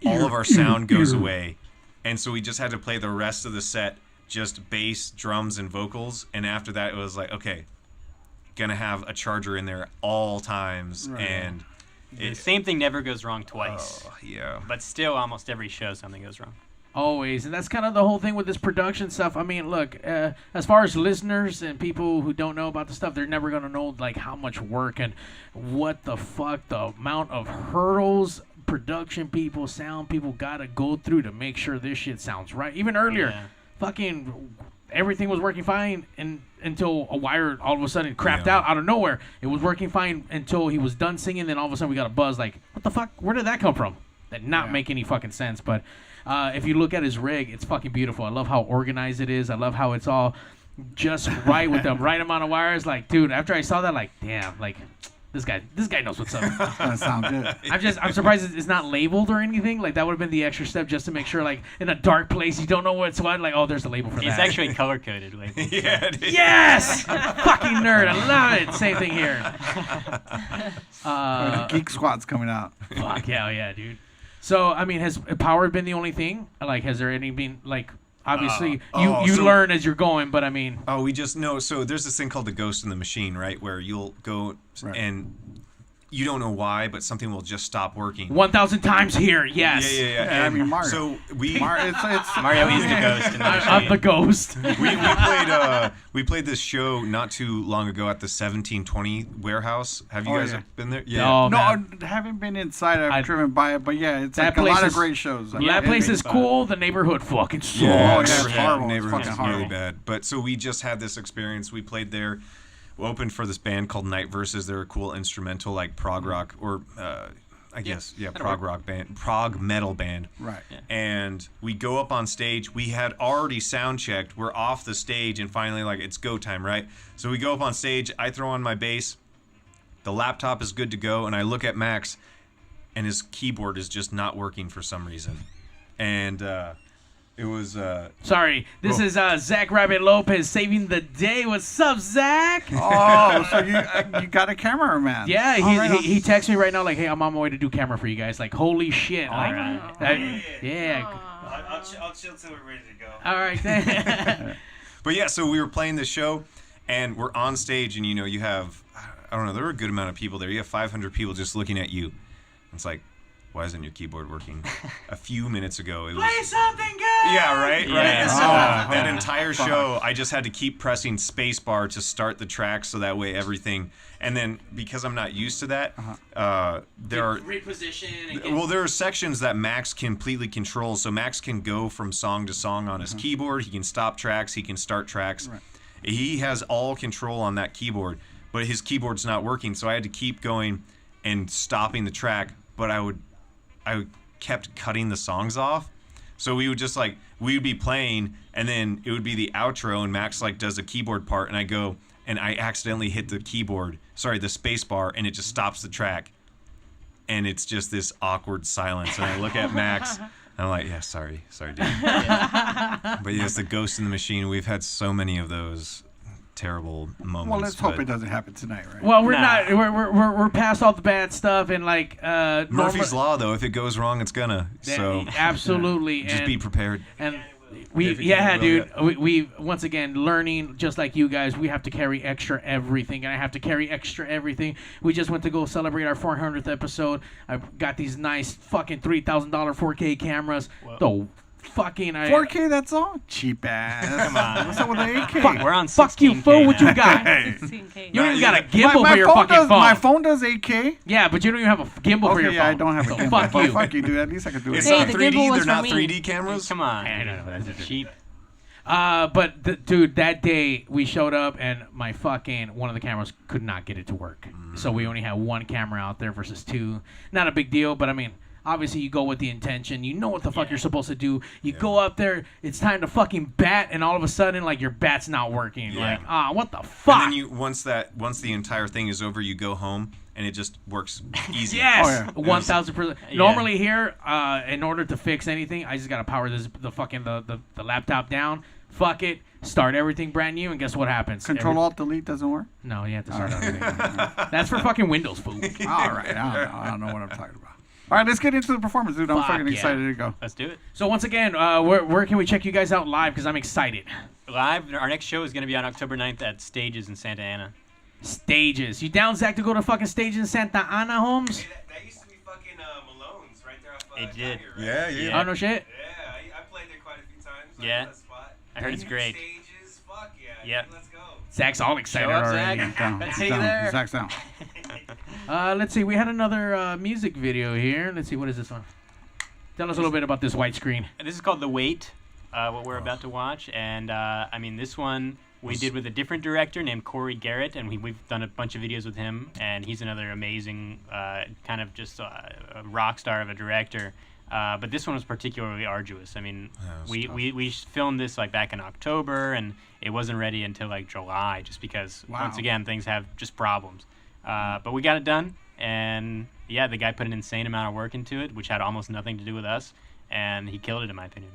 all of our sound goes away. And so we just had to play the rest of the set, just bass, drums, and vocals. And after that, it was like, okay, gonna have a charger in there all times. Right. And The same thing never goes wrong twice. yeah. But still, almost every show, something goes wrong. Always. And that's kind of the whole thing with this production stuff. I mean, look, as far as listeners and people who don't know about the stuff, they're never going to know, like, how much work and what the fuck, the amount of hurdles production people, sound people got to go through to make sure this shit sounds right. Even earlier, fucking everything was working fine until a wire all of a sudden crapped out of nowhere. It was working fine until he was done singing, then all of a sudden we got a buzz like, what the fuck? Where did that come from? That not make any fucking sense, but... if you look at his rig, it's fucking beautiful. I love how organized it is. I love how it's all just right with the right amount of wires. Like, dude, after I saw that, like, damn, like, this guy knows what's up. That sounds good. I'm surprised it's not labeled or anything. Like, that would have been the extra step just to make sure, like, in a dark place, you don't know what's what. Like, oh, there's a label for that. It's actually color-coded label. Yes! Fucking nerd. I love it. Same thing here. The Geek Squad's coming out. Fuck yeah, dude. So, I mean, has power been the only thing? Like, has there any been, like, obviously, you learn as you're going, but I mean... Oh, we just know. So there's this thing called the ghost in the machine, right? Where you'll go and you don't know why, but something will just stop working. 1,000 times here, yes. Yeah. I mean, Mario. So we... Mario is the ghost in the machine. I'm the ghost. we played this show not too long ago at the 1720 warehouse. Have you guys been there? Yeah. Oh, no, I haven't been inside. I've driven by it, but yeah, it's like a lot of great shows. That place is cool. The neighborhood fucking sucks. Yeah, it's horrible. Neighborhood's It's really bad. But so we just had this experience. We played there. We opened for this band called Night Versus. They're a cool instrumental, like prog rock, or prog rock band, prog metal band. Right. Yeah. And we go up on stage. We had already sound checked. We're off the stage, and finally, like, it's go time, right? So we go up on stage. I throw on my bass. The laptop is good to go, and I look at Max, and his keyboard is just not working for some reason. And it was... Sorry, this is Zach Rabbit Lopez saving the day. What's up, Zach? Oh, so you got a cameraman. Yeah, he texts me right now like, hey, I'm on my way to do camera for you guys. Like, holy shit. All right. Yeah. I'll chill till we're ready to go. All right. But yeah, so we were playing this show, and we're on stage, and, you know, you have... I don't know, there were a good amount of people there. You have 500 people just looking at you. It's like... Why isn't your keyboard working? A few minutes ago, it was... Play something good! Yeah, right? Yeah. And so that entire show, I just had to keep pressing spacebar to start the track so that way everything... And then, because I'm not used to that, there are... Reposition. There are sections that Max completely controls. So Max can go from song to song on his keyboard. He can stop tracks. He can start tracks. Right. He has all control on that keyboard. But his keyboard's not working, so I had to keep going and stopping the track. But I kept cutting the songs off. So we would just we would be playing, and then it would be the outro, and Max does a keyboard part, and I go, and I accidentally hit the space bar, and it just stops the track. And it's just this awkward silence. And I look at Max, and I'm like, yeah, sorry, dude. But yes, the ghost in the machine, we've had so many of those terrible moments. Well, let's hope it doesn't happen tonight, right? Well, we're not. We're past all the bad stuff, and Murphy's Law, though. If it goes wrong, it's gonna. So absolutely, just be prepared. And we once again learning just like you guys. We have to carry extra everything, and I have to carry extra everything. We just went to go celebrate our 400th episode. I've got these nice fucking $3,000 4K cameras. The fucking 4K, that's all cheap ass. Come on. What's up with the 8K? We're on 16K. Fuck you, fool. What you got? 16K. You don't even got a gimbal for your fucking phone. My phone does 8K. Yeah, but you don't even have a gimbal for your phone. Yeah, I don't have a gimbal. Fuck you. Fuck you, dude. At least I can do it. It's Hey, not the 3D. gimbal was They're not for me. 3D cameras. Come on. I don't know. That's cheap. But dude, that day we showed up and my fucking one of the cameras could not get it to work. So we only had one camera out there versus two. Not a big deal, but I mean, obviously you go with the intention. You know what the fuck you're supposed to do. You go up there, it's time to fucking bat, and all of a sudden, like, your bat's not working. Yeah. Like, what the fuck? And then once the entire thing is over, you go home, and it just works easy. Yes, 1,000%. Normally here, in order to fix anything, I just gotta power the laptop down. Fuck it, start everything brand new, and guess what happens? Control-Alt-Delete doesn't work? No, you have to start everything. That's for fucking Windows, fool. All right, I don't know what I'm talking about. All right, let's get into the performance, dude. I'm fucking excited to go. Let's do it. So once again, where can we check you guys out live? Because I'm excited. Live, our next show is going to be on October 9th at Stages in Santa Ana. Stages. You down, Zach, to go to fucking Stages in Santa Ana, Holmes? That used to be fucking Malone's right there off It did. Yeah. Oh, no shit? Yeah, I played there Yeah. I heard it's great. Stages, fuck yeah. Yep. Let's go. Zach's all excited Show up, already. Zach. Down. Let's He's see you down. there. Zach's down. Let's see. We had another music video here. Let's see. What is this one? Tell us a little bit about this white screen. This is called The Wait, what we're about to watch. And, this one we did with a different director named Corey Garrett, and we've done a bunch of videos with him. And he's another amazing kind of just a rock star of a director. But this one was particularly arduous. I mean, we filmed this like back in October, and it wasn't ready until like July, just because once again things have just problems. But we got it done, and yeah, the guy put an insane amount of work into it, which had almost nothing to do with us, and he killed it in my opinion.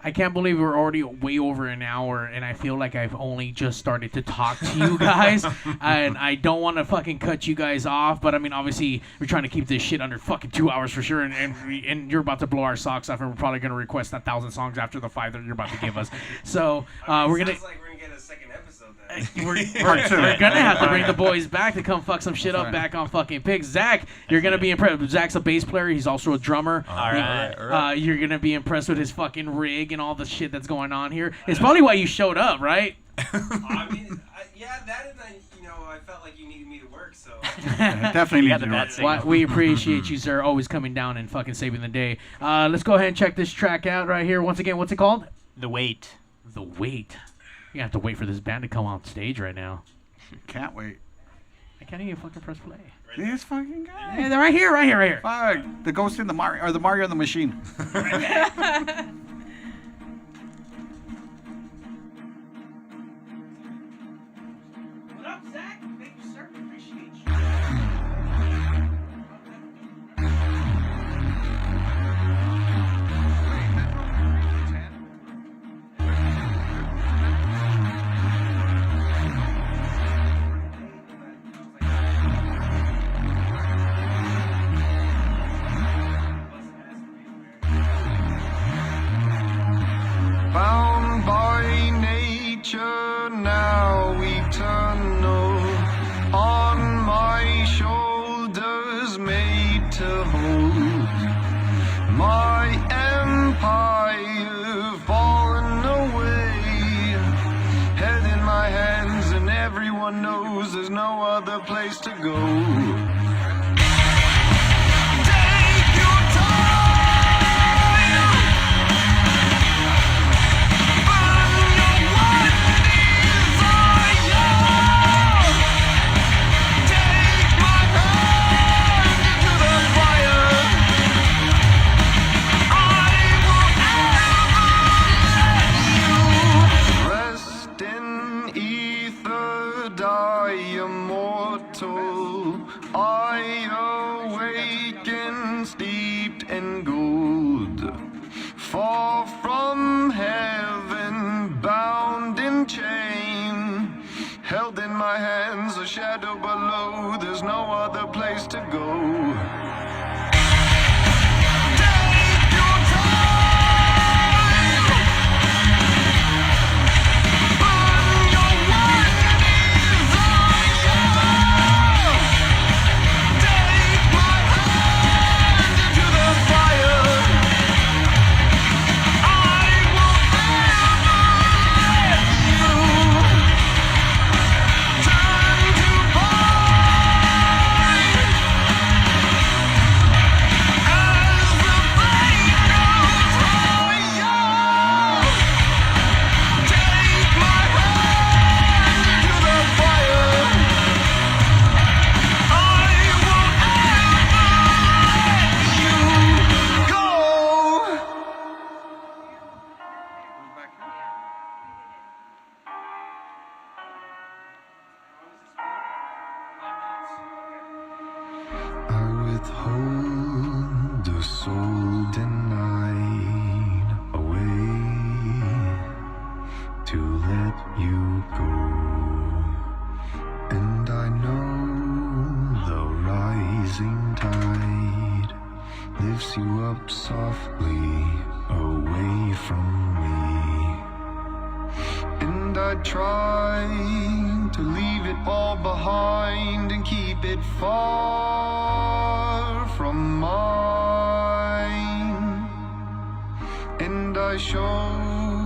I can't believe we're already way over an hour, and I feel like I've only just started to talk to you guys, and I don't want to fucking cut you guys off, but I mean, obviously, we're trying to keep this shit under fucking 2 hours for sure, and you're about to blow our socks off, and we're probably going to request 1,000 songs after the 5 that you're about to give us. So, we're going to... Sounds like we're going to get a second episode then. We're gonna have to bring the boys back to come fuck some shit up back on fucking Pigs. Zach, you're gonna be impressed. Zach's a bass player. He's also a drummer. All right. You're gonna be impressed with his fucking rig and all the shit that's going on here. It's probably why you showed up, right? I mean, that and I felt like you needed me to work, so. Definitely need to Well, we appreciate you, sir, always coming down and fucking saving the day. Let's go ahead and check this track out right here. Once again, what's it called? The Wait. The Wait. You have to wait for this band to come on stage right now. Can't wait. I can't even fucking press play. This fucking guy. Yeah, they're right here. Fuck. The Ghost in the Mario, or the Mario in the Machine. What up, Zach? Thank you, sir. Appreciate you. Bound by nature, now eternal, on my shoulders made to hold my empire fallen away, head in my hands and everyone knows there's no other place to go. Fall from heaven, bound in chain, held in my hands, a shadow below, there's no other place to go. Withhold the soul denied away to let you go, and I know the rising tide lifts you up softly away from me, and I try to leave it all behind and keep it far from mine, and I show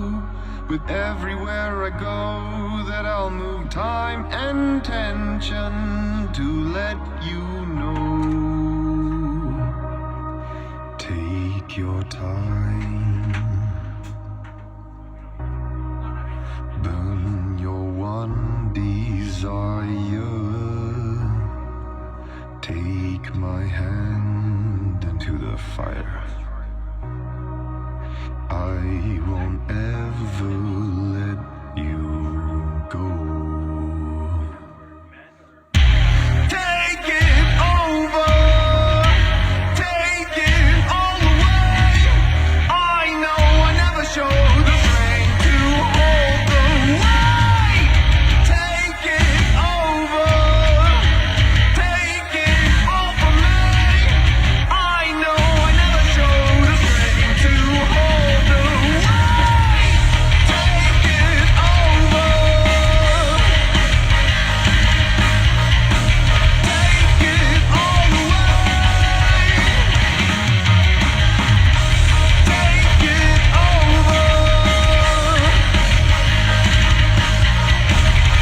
with everywhere I go, that I'll move time and tension to let you know. Take your time, burn your one desire, take my hand into the fire. I won't ever let you go. Take it over, take it all away. I know I never showed the strength to hold the weight. Take it over, take it all from me. I know I never showed the strength to hold the weight. Take it over, take it all away. Take it over,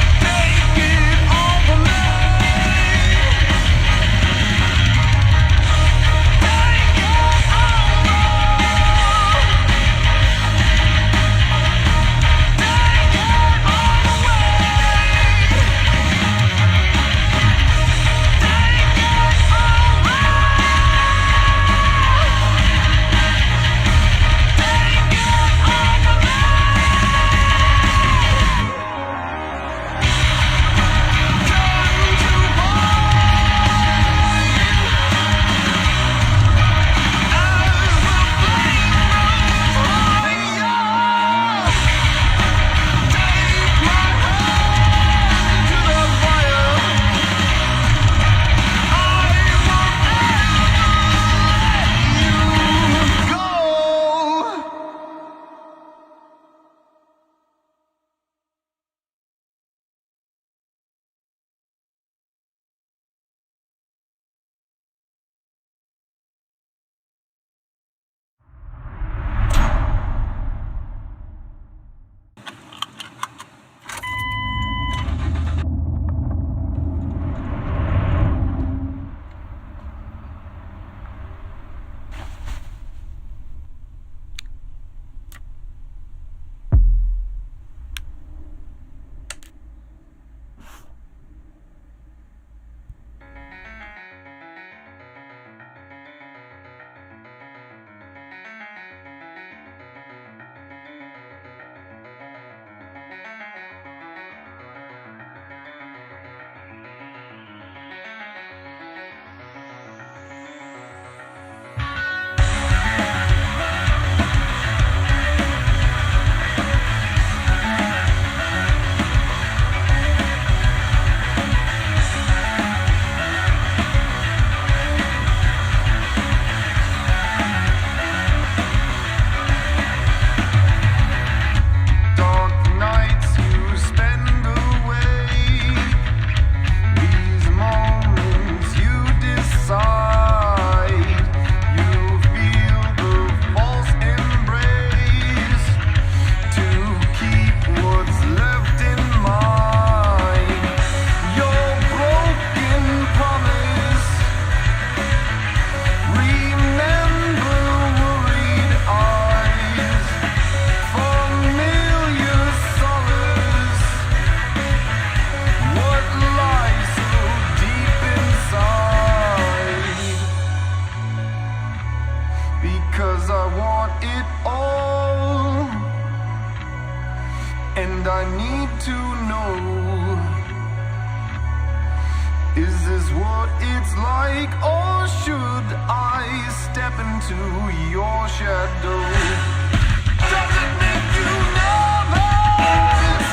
take it all from me. And I need to know, is this what it's like, or should I step into your shadow? Does it make you nervous?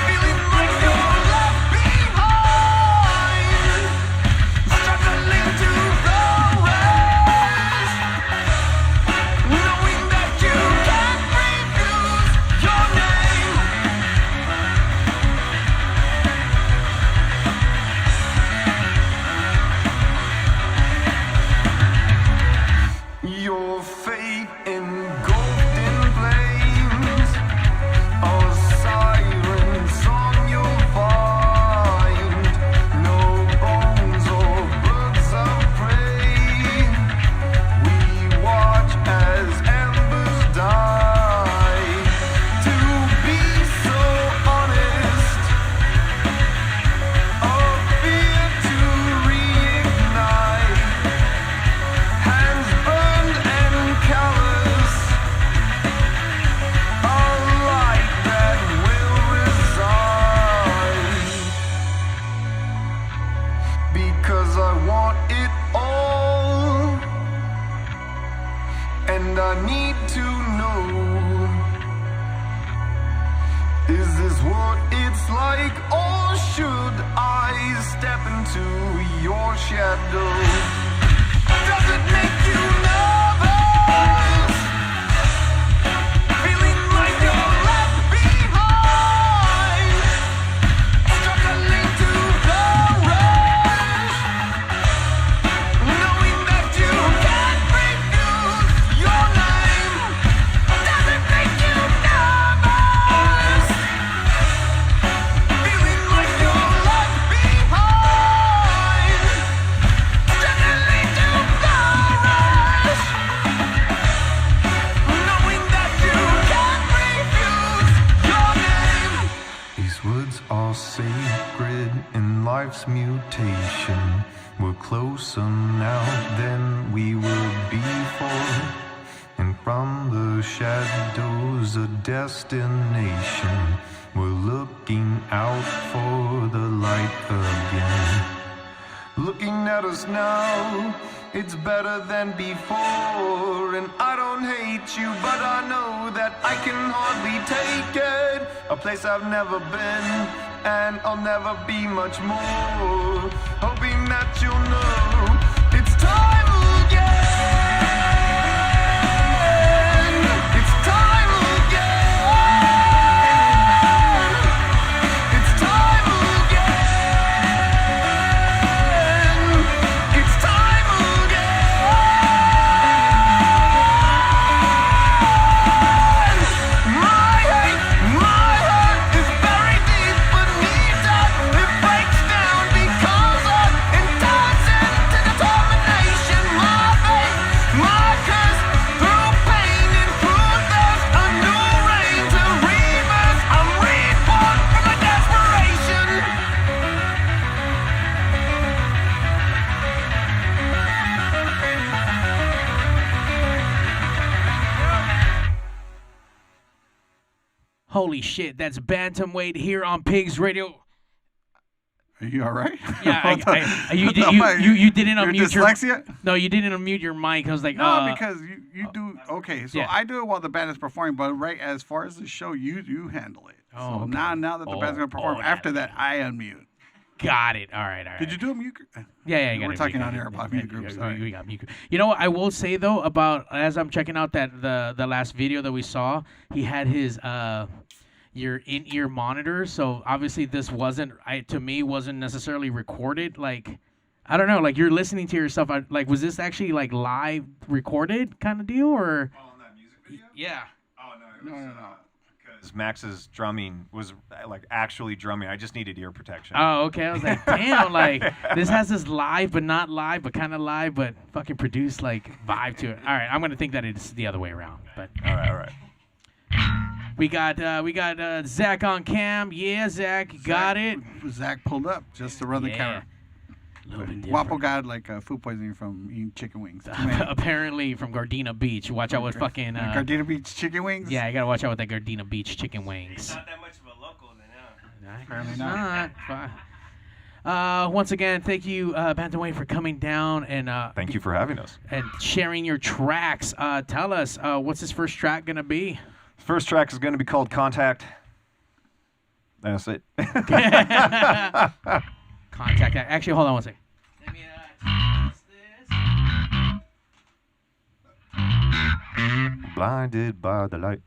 Feeling like you're left behind, struggling to the rest, knowing that you can't refuse your name. Your fate like, or should I step into your shadow? Does it make you nervous? Feeling like you're left behind, struggling to flourish, knowing that you can't refuse your name. Does it make you nervous? Feeling like you're left behind, struggling to flourish, knowing that you can't refuse your name. These words are sacred in life's mutation. We're closer now than we were before. And from the shadows, a destination. We're looking out for the light again. Looking at us now, it's better than before. And I don't hate you, but I know that I can hardly take it. A place I've never been, and I'll never be much more. Hoping that you'll know it's time again. It's time again. It's time again. It's time again. My heart is buried deep beneath that. It breaks down because of it turns into determination. My faith, my curse, through pain and through thirst, a new rain to rebirth. I'm reborn from my desperation. Holy shit, that's Bantamweight here on Pigs Radio. Are you all right? Yeah, you didn't unmute your dyslexia? No, you didn't unmute your mic. I was like, No, because you do. Okay, so yeah. I do it while the band is performing, but right as far as the show, you handle it. Oh, So okay. now that the band's gonna perform, after that I unmute. Got it. All right. Did you do a mute? Yeah, you got We're it. talking We on got air it. about Yeah, mute groups. yeah, Sorry. we got mute. You know what I will say though about as I'm checking out that the last video that we saw, he had his your in-ear monitor. So obviously this wasn't wasn't necessarily recorded. Like I don't know. Like you're listening to yourself. Like was this actually like live recorded kind of deal or? Oh, on that music video? Yeah. Oh no, No. because Max's drumming was like actually drumming. I just needed ear protection. Oh, okay. I was like, damn, like this has this live, but not live, but kind of live, but fucking produced like vibe to it. All right, I'm gonna think that it's the other way around. But all right. We got Zach on cam. Yeah, Zach, you got it. Zach pulled up just to run the camera. Wapo got like food poisoning from eating chicken wings. Apparently from Gardena Beach. Watch out with fucking Gardena Beach chicken wings. Yeah, you gotta watch out with that Gardena Beach chicken wings. It's not that much of a local then, Apparently not. Once again, thank you, Bantamweight, for coming down and thank you for having us and sharing your tracks. Tell us, what's this first track gonna be? First track is going to be called Contact. That's it. Contact. Actually, hold on one second. Let me test this. Blinded by the light.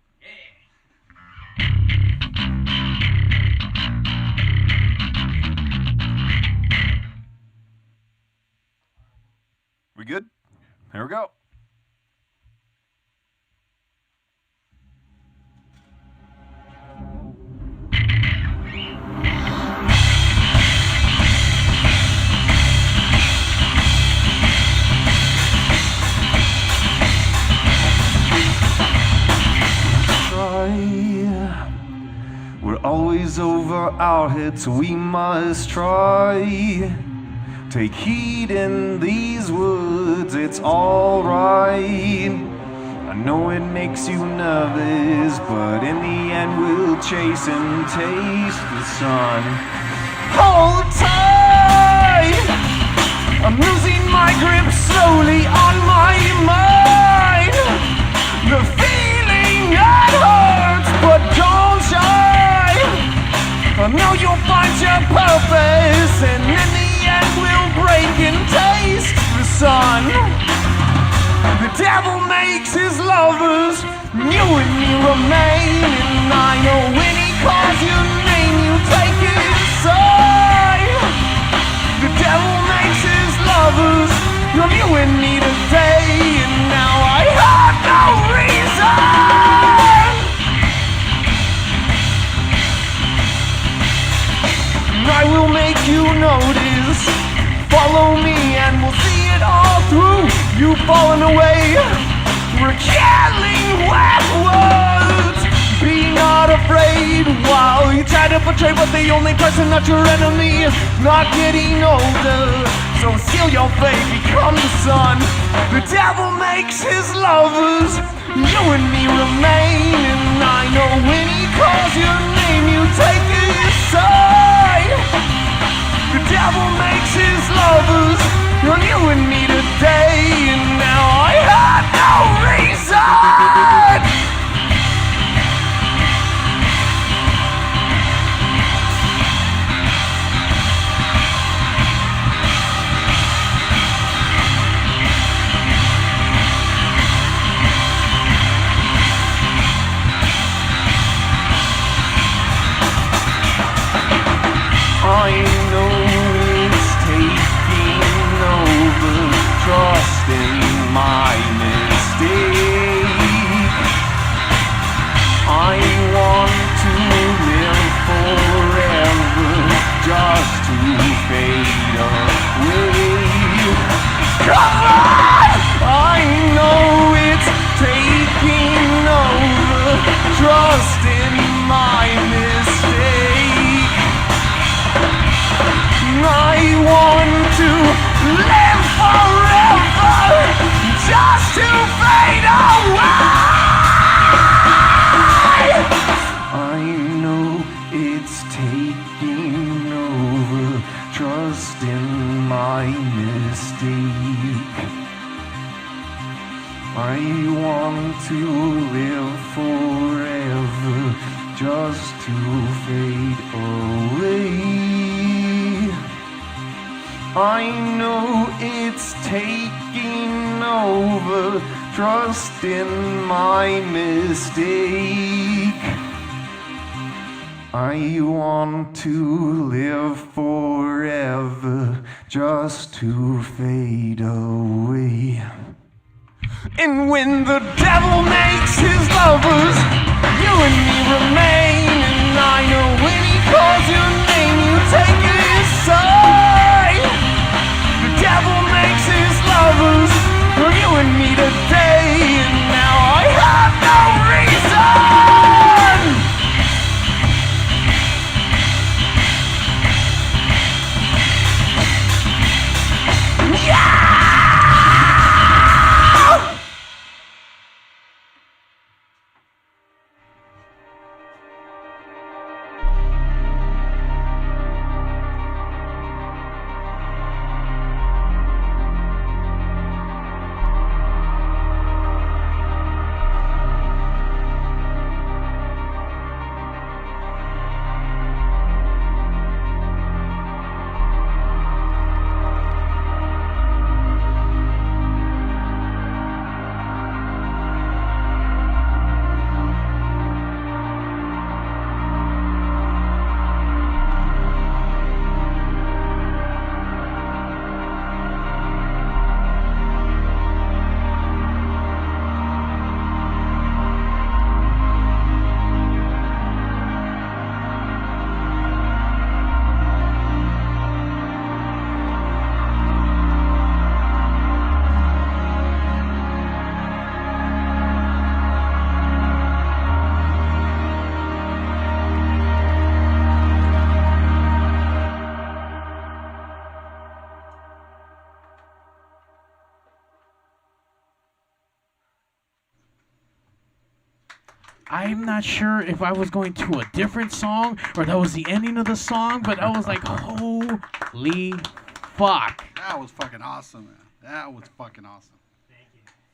We good? Here we go. We're always over our heads, so we must try. Take heed in these woods, it's alright. I know it makes you nervous, but in the end we'll chase and taste the sun. Hold tight! I'm losing my grip slowly on my mind. The feeling it hurts, but don't shy. know you'll find your purpose, and in the end we'll break and taste the sun. The devil makes his lovers, you and me remain, and I know when he calls your name, you take his side. The devil makes his lovers, love you and me today, and now I have no reason. I will make you notice. Follow me and we'll see it all through. You've fallen away. We're killing backwards. Be not afraid while you try to portray, but the only person not your enemy is not getting older. So seal your fate, become the sun. The devil makes his lovers, you and me remain, and I know when he calls your name, you take his side. The devil makes his lovers, you and me today, and now I have no reason. I know it's taking over, trusting my mistake. I want to live forever, just to fade away. Come on! I know it's taking over, trusting my mistake. I want to live forever, just to fade away. I know it's taking over, trust in my mistake. I want to live forever, just to fade away. I know it's taking over, trust in my mistake. I want to live forever, just to fade away. And when the devil makes his lovers, you and me remain, and I know when he calls your name, you take his side. The devil makes his lovers, you and me today, and now I have no reason. Yeah! I'm not sure if I was going to a different song or that was the ending of the song, but I was like, holy fuck. That was fucking awesome, man. That was fucking awesome.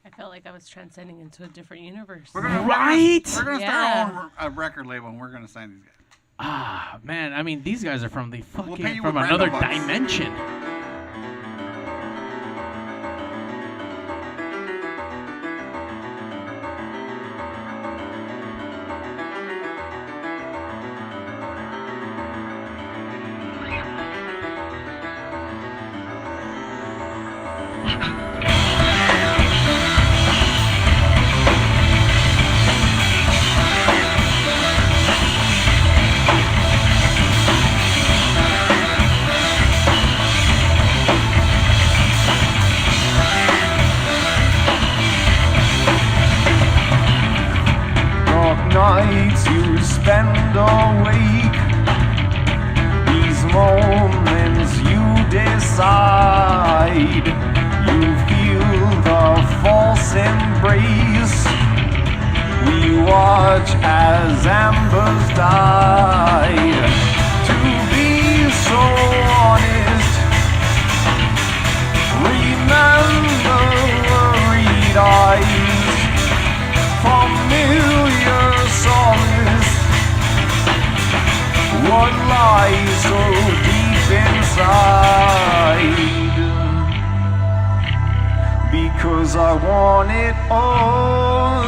I felt like I was transcending into a different universe. We're gonna Right? We're gonna start our own record label, and we're gonna sign these guys. Ah, man, I mean, these guys are from the fucking, pay you from with another random bucks. dimension. Nights you spend awake, these moments you decide, you feel the false embrace, we watch as embers die. To be so honest, remember worried eyes, familiar solace, what lies so deep inside? Because I want it all,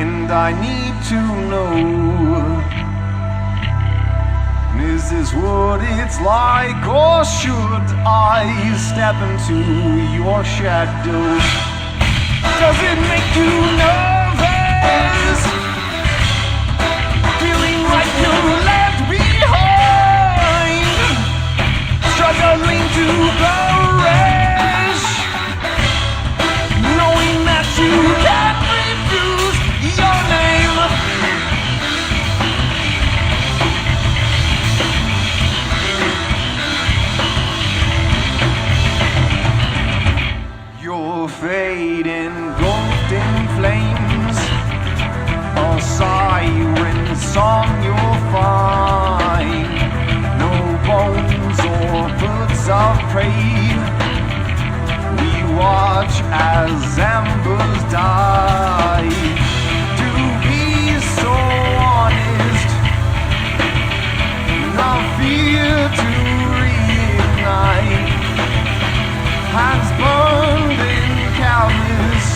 and I need to know, is this what it's like, or should I step into your shadow? Does it make you nervous? Feeling like you're left behind, struggling to flourish, knowing that you can't refuse your name. You're fading, golden flames, a siren song you'll find. No bones or birds of prey, we watch as embers die. To be so honest, no fear to reignite, hands burned in callous,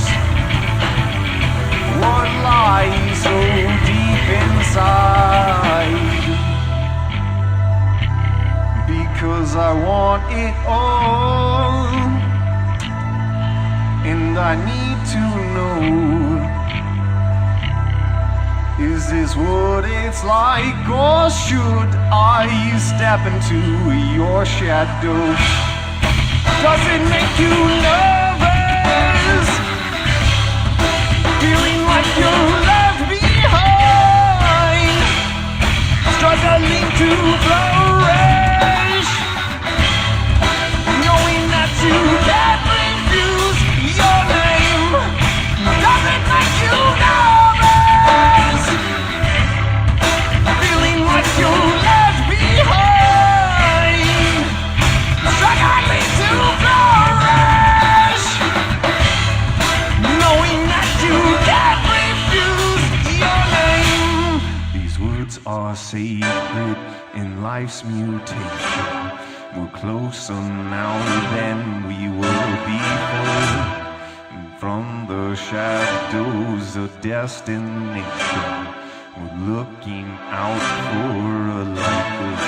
what lies so deep inside? Because I want it all, and I need to know, is this what it's like, or should I step into your shadow? Does it make you nervous? Feeling like you're left behind, struggling to flourish, knowing that you can't refuse your name. Does it make you nervous? Feeling like you're left behind, struggling to flourish, knowing that you can't refuse your name. These words are sacred in life's mutation. We're closer now than we were before. From the shadows of destination, we're looking out for a light of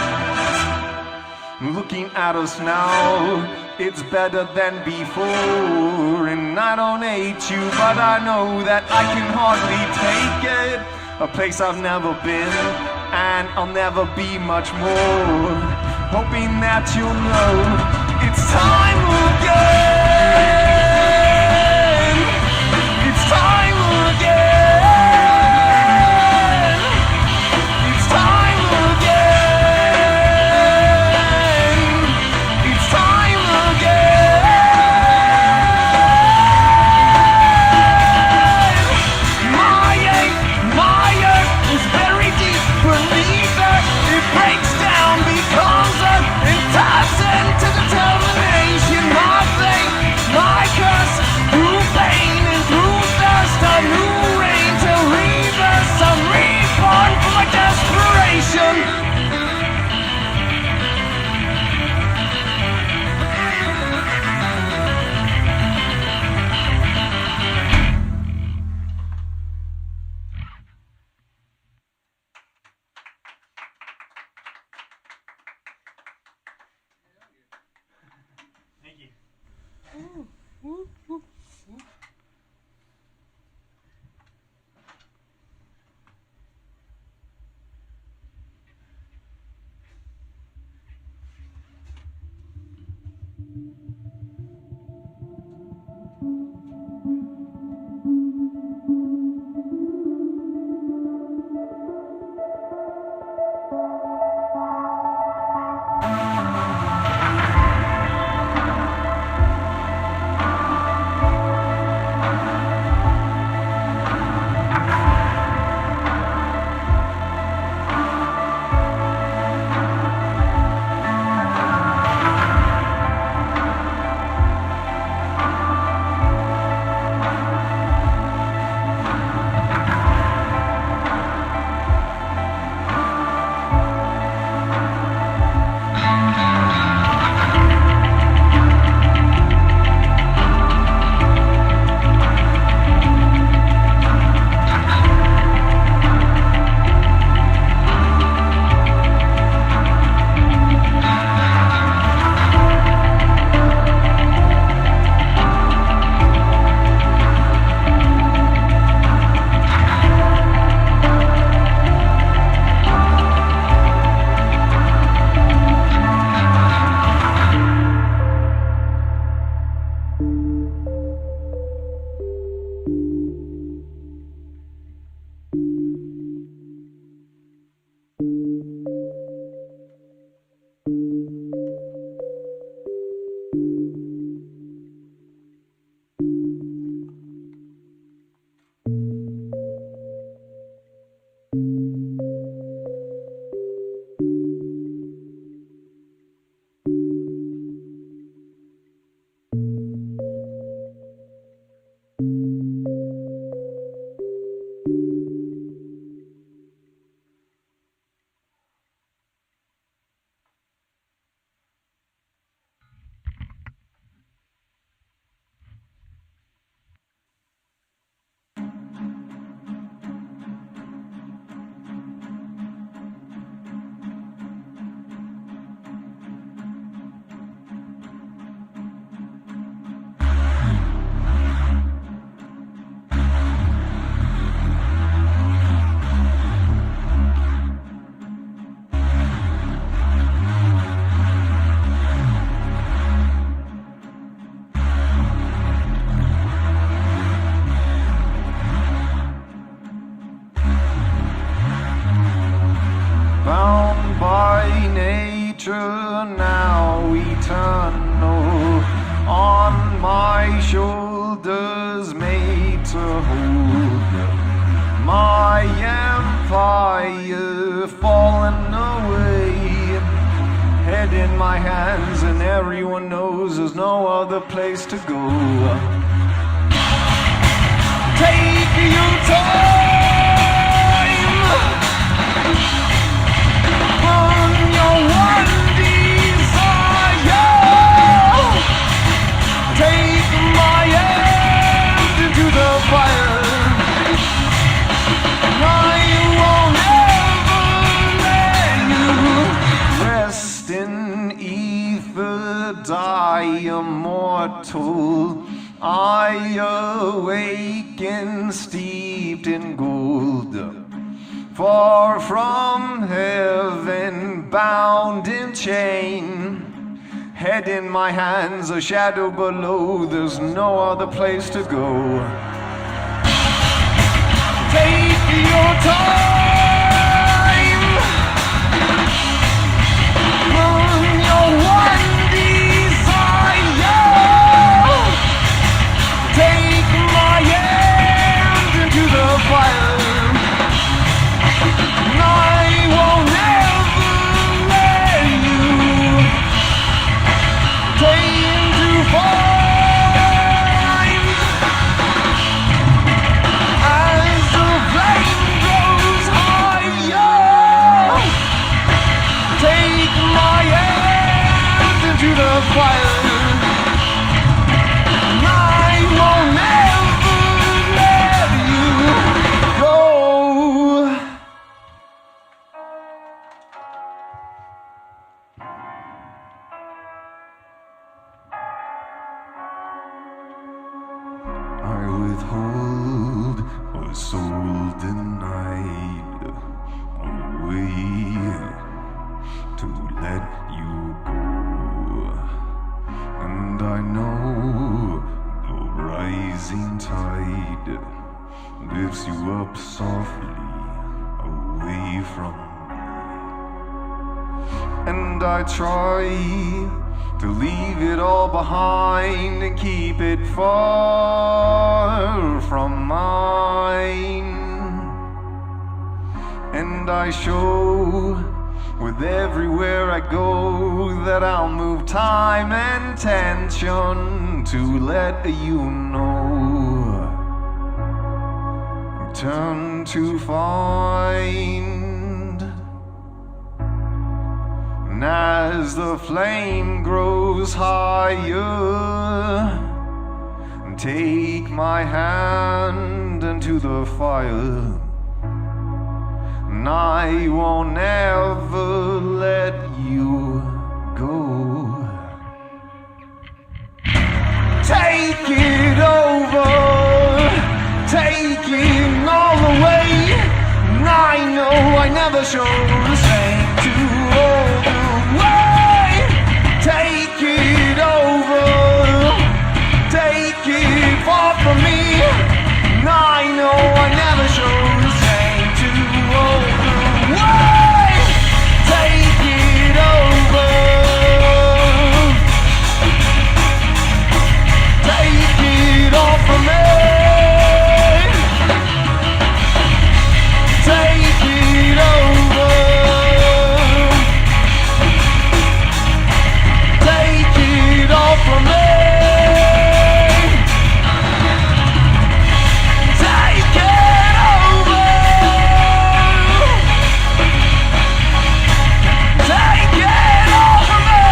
light. Looking at us now, it's better than before. And I don't hate you, but I know that I can hardly take it. A place I've never been, and I'll never be much more. Hoping that you'll know it's time again. It's time again. It's time again. It's time again. My earth is very deep beneath us. It breaks down, becomes us, and taps into determination. My faith A shadow below, there's no other place to go. Take your time, run your one desire. Take my hand into the fire, and I will never let you take. As the flame grows withhold a soul denied, a way to let you go. And I know the rising tide lifts you up softly away from me. And I try to leave it all behind and keep it far from mine. And I show with everywhere I go that I'll move time and tension to let you know. Turn to find. And as the flame grows higher, take my hand into the fire, and I won't ever let you go. Take it over, take it all away. And I know I never showed the same to hold away. Take it over, take it far from me. And I know I never showed the same to hold away. Take it over, take it all from me. Take it over, take it all from me. Take it over, take it all from me.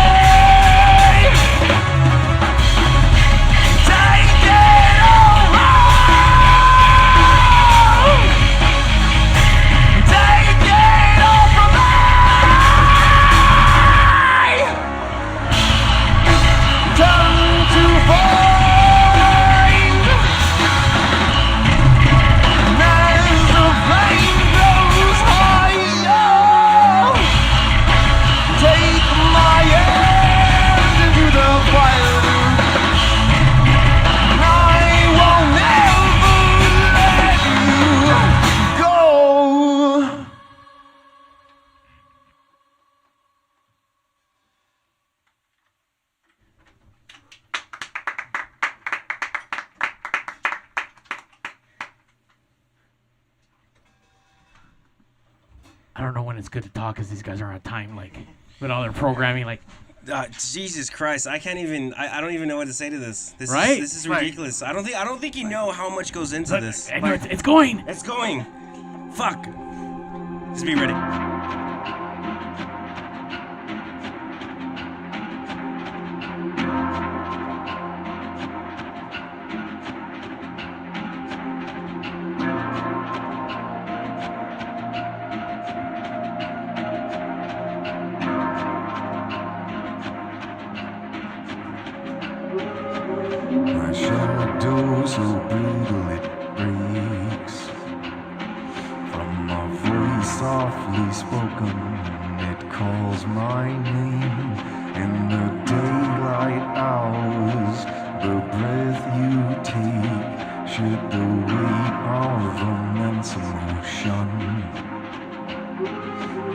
Take it over, take it all from me. Turn to find. And as the flame goes higher, take my hand into the fire, and I won't ever let you go. I don't know when it's good to talk because these guys are on time, like with all their programming, like. Jesus Christ! I can't even. I don't even know what to say to this. This Right? This is ridiculous. I don't think you know how much goes into this. I know it's going. It's going. Fuck. Just be ready. My shadow so brutal it breaks. From a voice softly spoken, it calls my name. In the daylight hours, the breath you take shed the weight of immense emotion.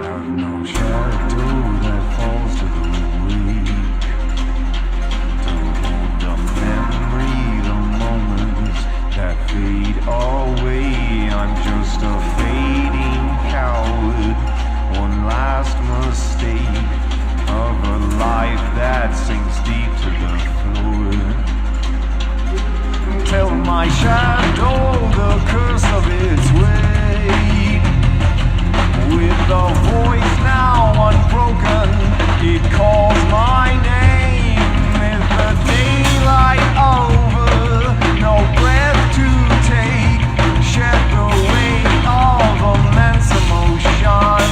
I've no shadow that falls to the wake. The memory, the moments that fade away. I'm just a fading coward, one last mistake of a life that sinks deep to the floor. Tell my shadow the curse of its weight. With the voice now unbroken, it calls my name. With the daylight over, no breath to take, shed the weight of immense emotion.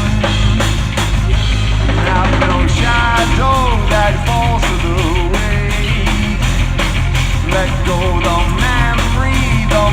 Have no shadow that falls to the wake. Let go the memory, the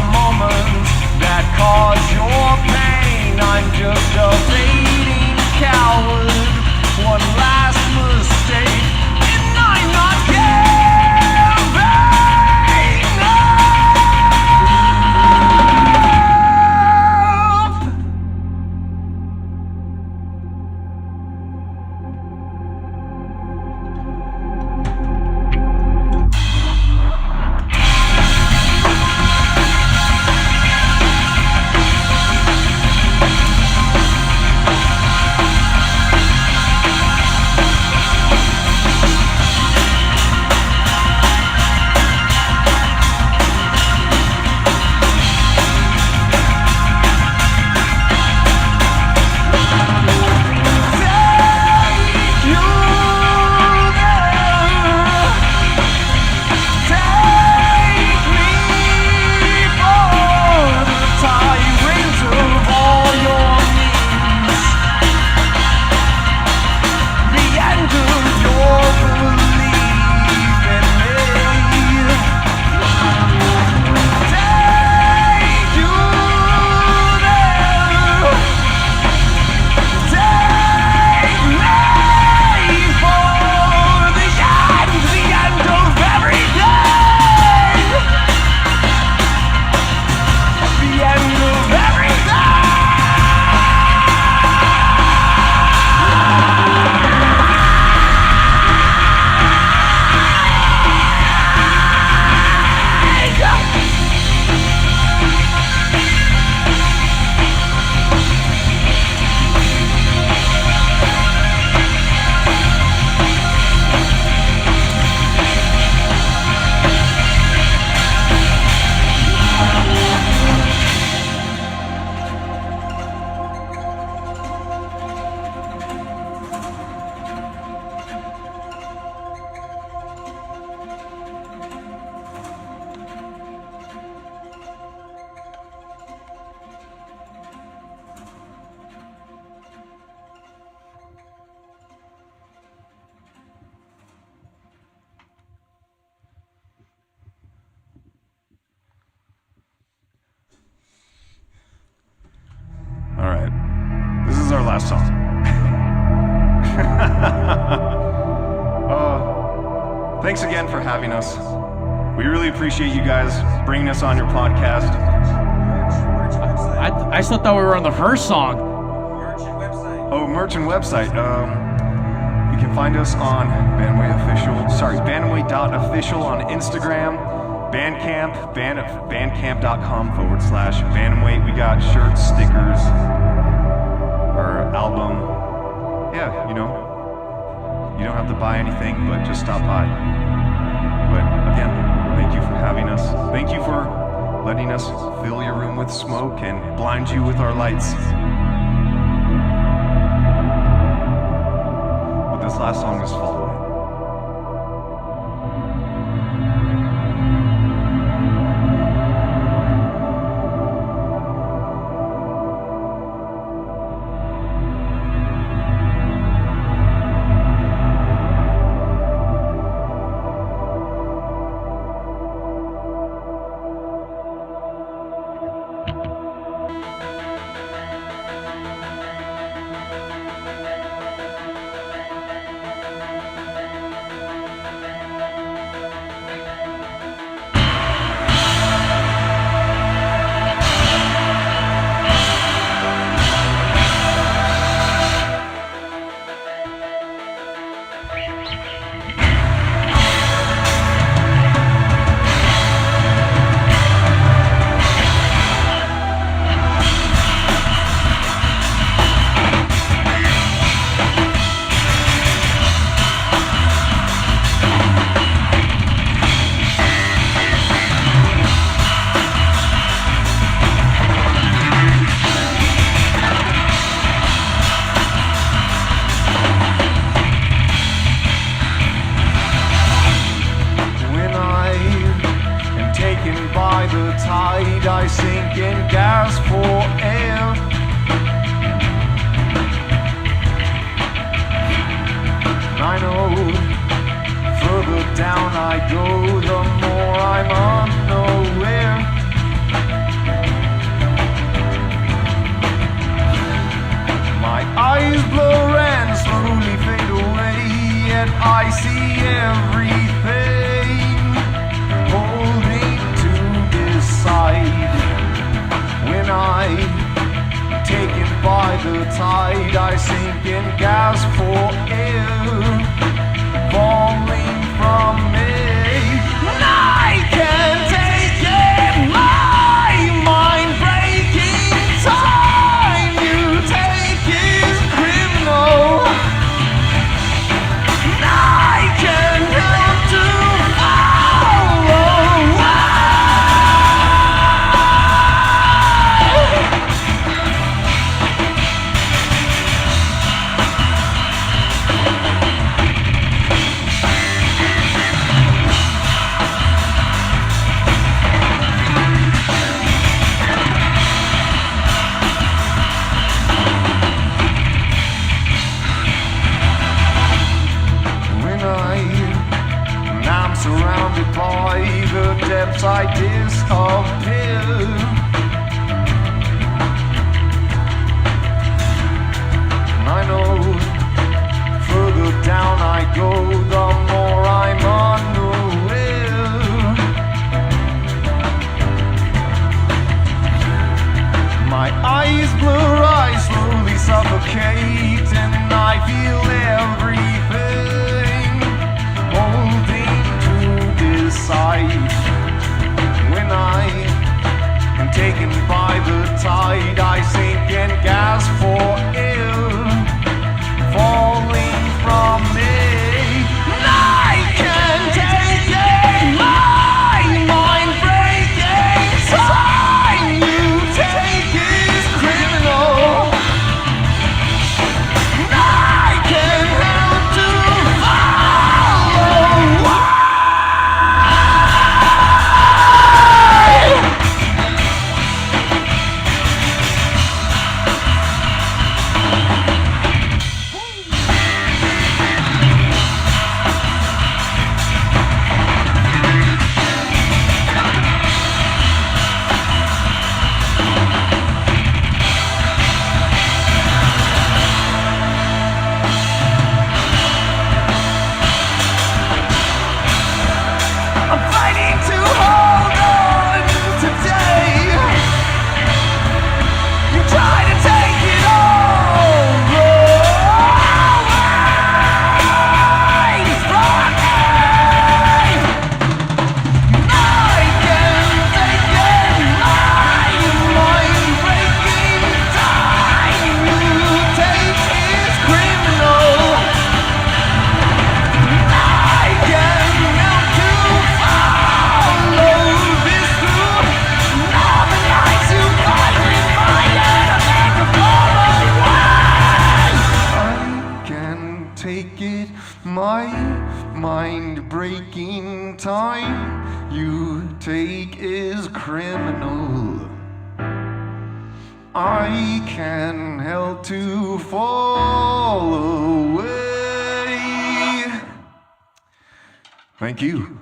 last song. Thanks again for having us. We really appreciate you guys bringing us on your podcast. I still thought we were on the first song. Oh, merch and website. You can find us on Bantamweight.official on Instagram, Bandcamp, bandcamp.com/Bantamweight. We got shirts, stickers, our album. Yeah, you don't have to buy anything, but just stop by. But again, thank you for having us. Thank you for letting us fill your room with smoke and blind you with our lights. But this last song is Fall Away. I sink in gas for air. I know further down I go, the more I'm unaware. My eyes blur and slowly fade away, yet I see everything holding to decide. When I'm taken by the tide, I sink in gas for air, falling from me. I can't take it, my mind breaking time you take is criminal. I can't help to surrounded by the depths I disappear. And I know further down I go, the more I'm unaware. My eyes blur, I slowly suffocate, and I feel everything holding decide. take it, my mind-breaking time you take is criminal. I can't help to fall away. Thank you.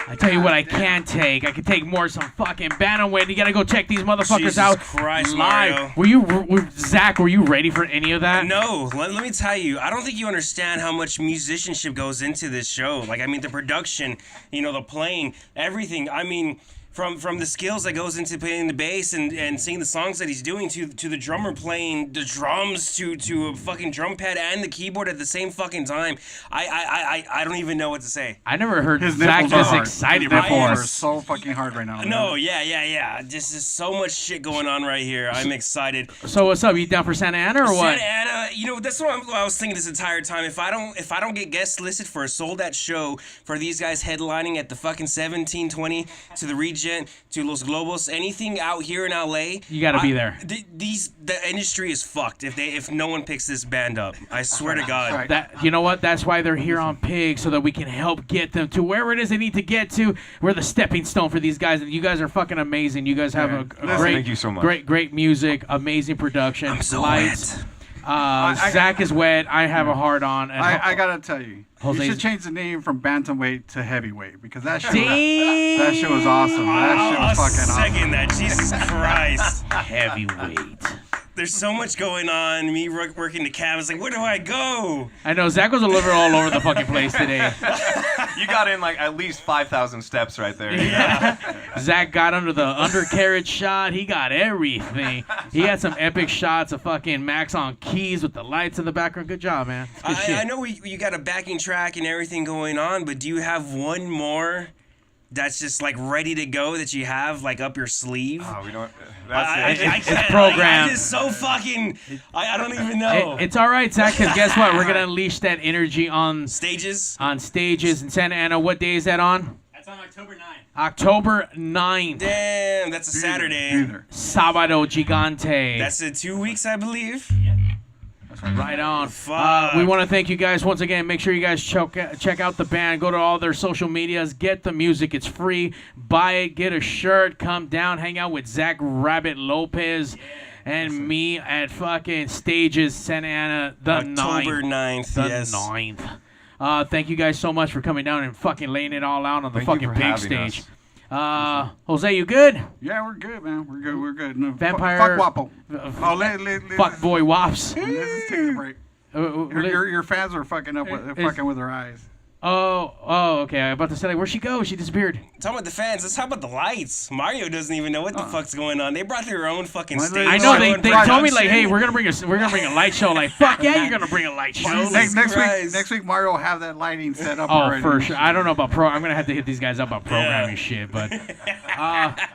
I tell you what I can take. I can take more some fucking Bantamweight. You gotta go check these motherfuckers Jesus out Christ, live. Mario. Zach, were you ready for any of that? No, let me tell you, I don't think you understand how much musicianship goes into this show. Like, I mean, the production, the playing, everything. I mean, from the skills that goes into playing the bass and singing the songs that he's doing to the drummer playing the drums to a fucking drum pad and the keyboard at the same fucking time. I don't even know what to say. I never heard Zach this excited before. His nipples are so fucking hard right now. No, yeah. Just so much shit going on right here. I'm excited. So what's up? You down for Santa Ana or what? Santa Ana, that's what I was thinking this entire time. If I don't get guest listed for a sold-out show for these guys headlining at the fucking 1720 to the Regent to Los Globos, anything out here in LA, you gotta be there. The industry is fucked if no one picks this band up. I swear to God. That, you know what? That's why they're here on Pig, so that we can help get them to wherever it is they need to get to. We're the stepping stone for these guys, and you guys are fucking amazing. You guys have a great, thank you so much. Great music, amazing production. I'm so lights. wet. Zach is wet. I have a hard on. And I gotta tell you, Jose's, you should change the name from Bantamweight to Heavyweight because that shit was awesome. That shit was fucking awesome. Second that, Jesus Christ. Heavyweight. There's so much going on. Me working the cab. It's like, where do I go? I know Zach was a little all over the fucking place today. You got in like at least 5,000 steps right there. Yeah. Zach got under the undercarriage shot. He got everything. He had some epic shots of fucking Max on keys with the lights in the background. Good job, man. Good shit. I know you got a backing track and everything going on, but do you have one more that's just like ready to go that you have like up your sleeve? Oh, we don't. I It's can't. programmed. I'm just so fucking. I don't even know. It's all right, Zach, because guess what? We're gonna unleash that energy on stages. On stages in Santa Ana. What day is that on? That's on October 9th. October 9th. Damn, that's a Saturday. Sábado Gigante. That's in 2 weeks, I believe. Right on. Fuck. We want to thank you guys once again. Make sure you guys check out the band. Go to all their social medias. Get the music. It's free. Buy it. Get a shirt. Come down. Hang out with Zach Rabbit Lopez and me at fucking Stages Santa Ana the October 9th. The yes. 9th. Thank you guys so much for coming down and fucking laying it all out on the fucking big stage. Jose, you good? Yeah, we're good, man. We're good. No, Vampire. Fuck Wapo. Fuck boy Wops. Let's take a break. Your fans are fucking with their eyes. Oh, okay. I'm about to say, like, where'd she go? She disappeared. Talking about the fans, let's talk about the lights. Mario doesn't even know what the fuck's going on. They brought their own fucking stage. I know they told me like, hey, we're gonna bring a light show. Like, fuck yeah, you're gonna bring a light show. Next week, Mario will have that lighting set up already. Oh, for sure. I don't know about I'm gonna have to hit these guys up about programming shit, but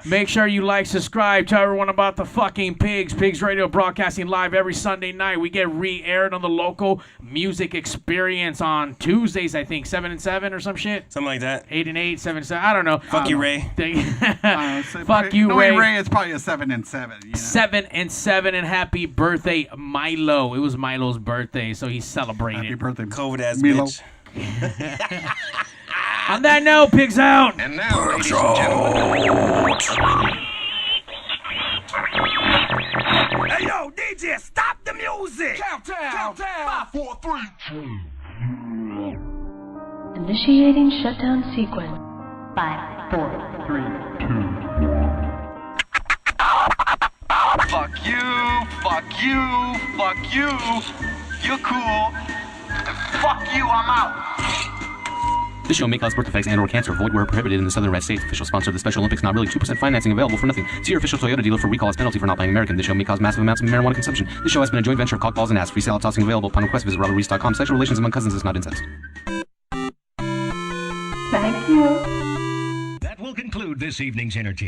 make sure you like, subscribe, tell everyone about the fucking Pigs. Pigs Radio broadcasting live every Sunday night. We get re-aired on the local music experience on Tuesdays, I think. 7 and 7 or some shit. Something like that. 8 and 8, 7 and 7. I don't know. Fuck you, Ray. Fuck you, Ray. Ray is probably a 7 and 7. 7 and 7, and happy birthday, Milo. It was Milo's birthday, so he celebrated. Happy birthday, COVID ass Milo. bitch. On that note, Pigs out. And now, ladies and gentlemen. Hey, yo, DJ, stop the music! Countdown! 5, 4, 3, 2. Initiating shutdown sequence. 5, 4, 3, 2, 1. Fuck you! Fuck you! Fuck you! You're cool. Fuck you! I'm out. This show may cause birth defects and/or cancer. Void where prohibited in the Southern Red States. Official sponsor of the Special Olympics. Not really. 2% financing available for nothing. See your official Toyota dealer for recall as penalty for not buying American. This show may cause massive amounts of marijuana consumption. This show has been a joint venture of cockballs and ass. Free salad tossing available upon request. Visit robertreese.com. Sexual relations among cousins is not incest. Thank you. That will conclude this evening's entertainment.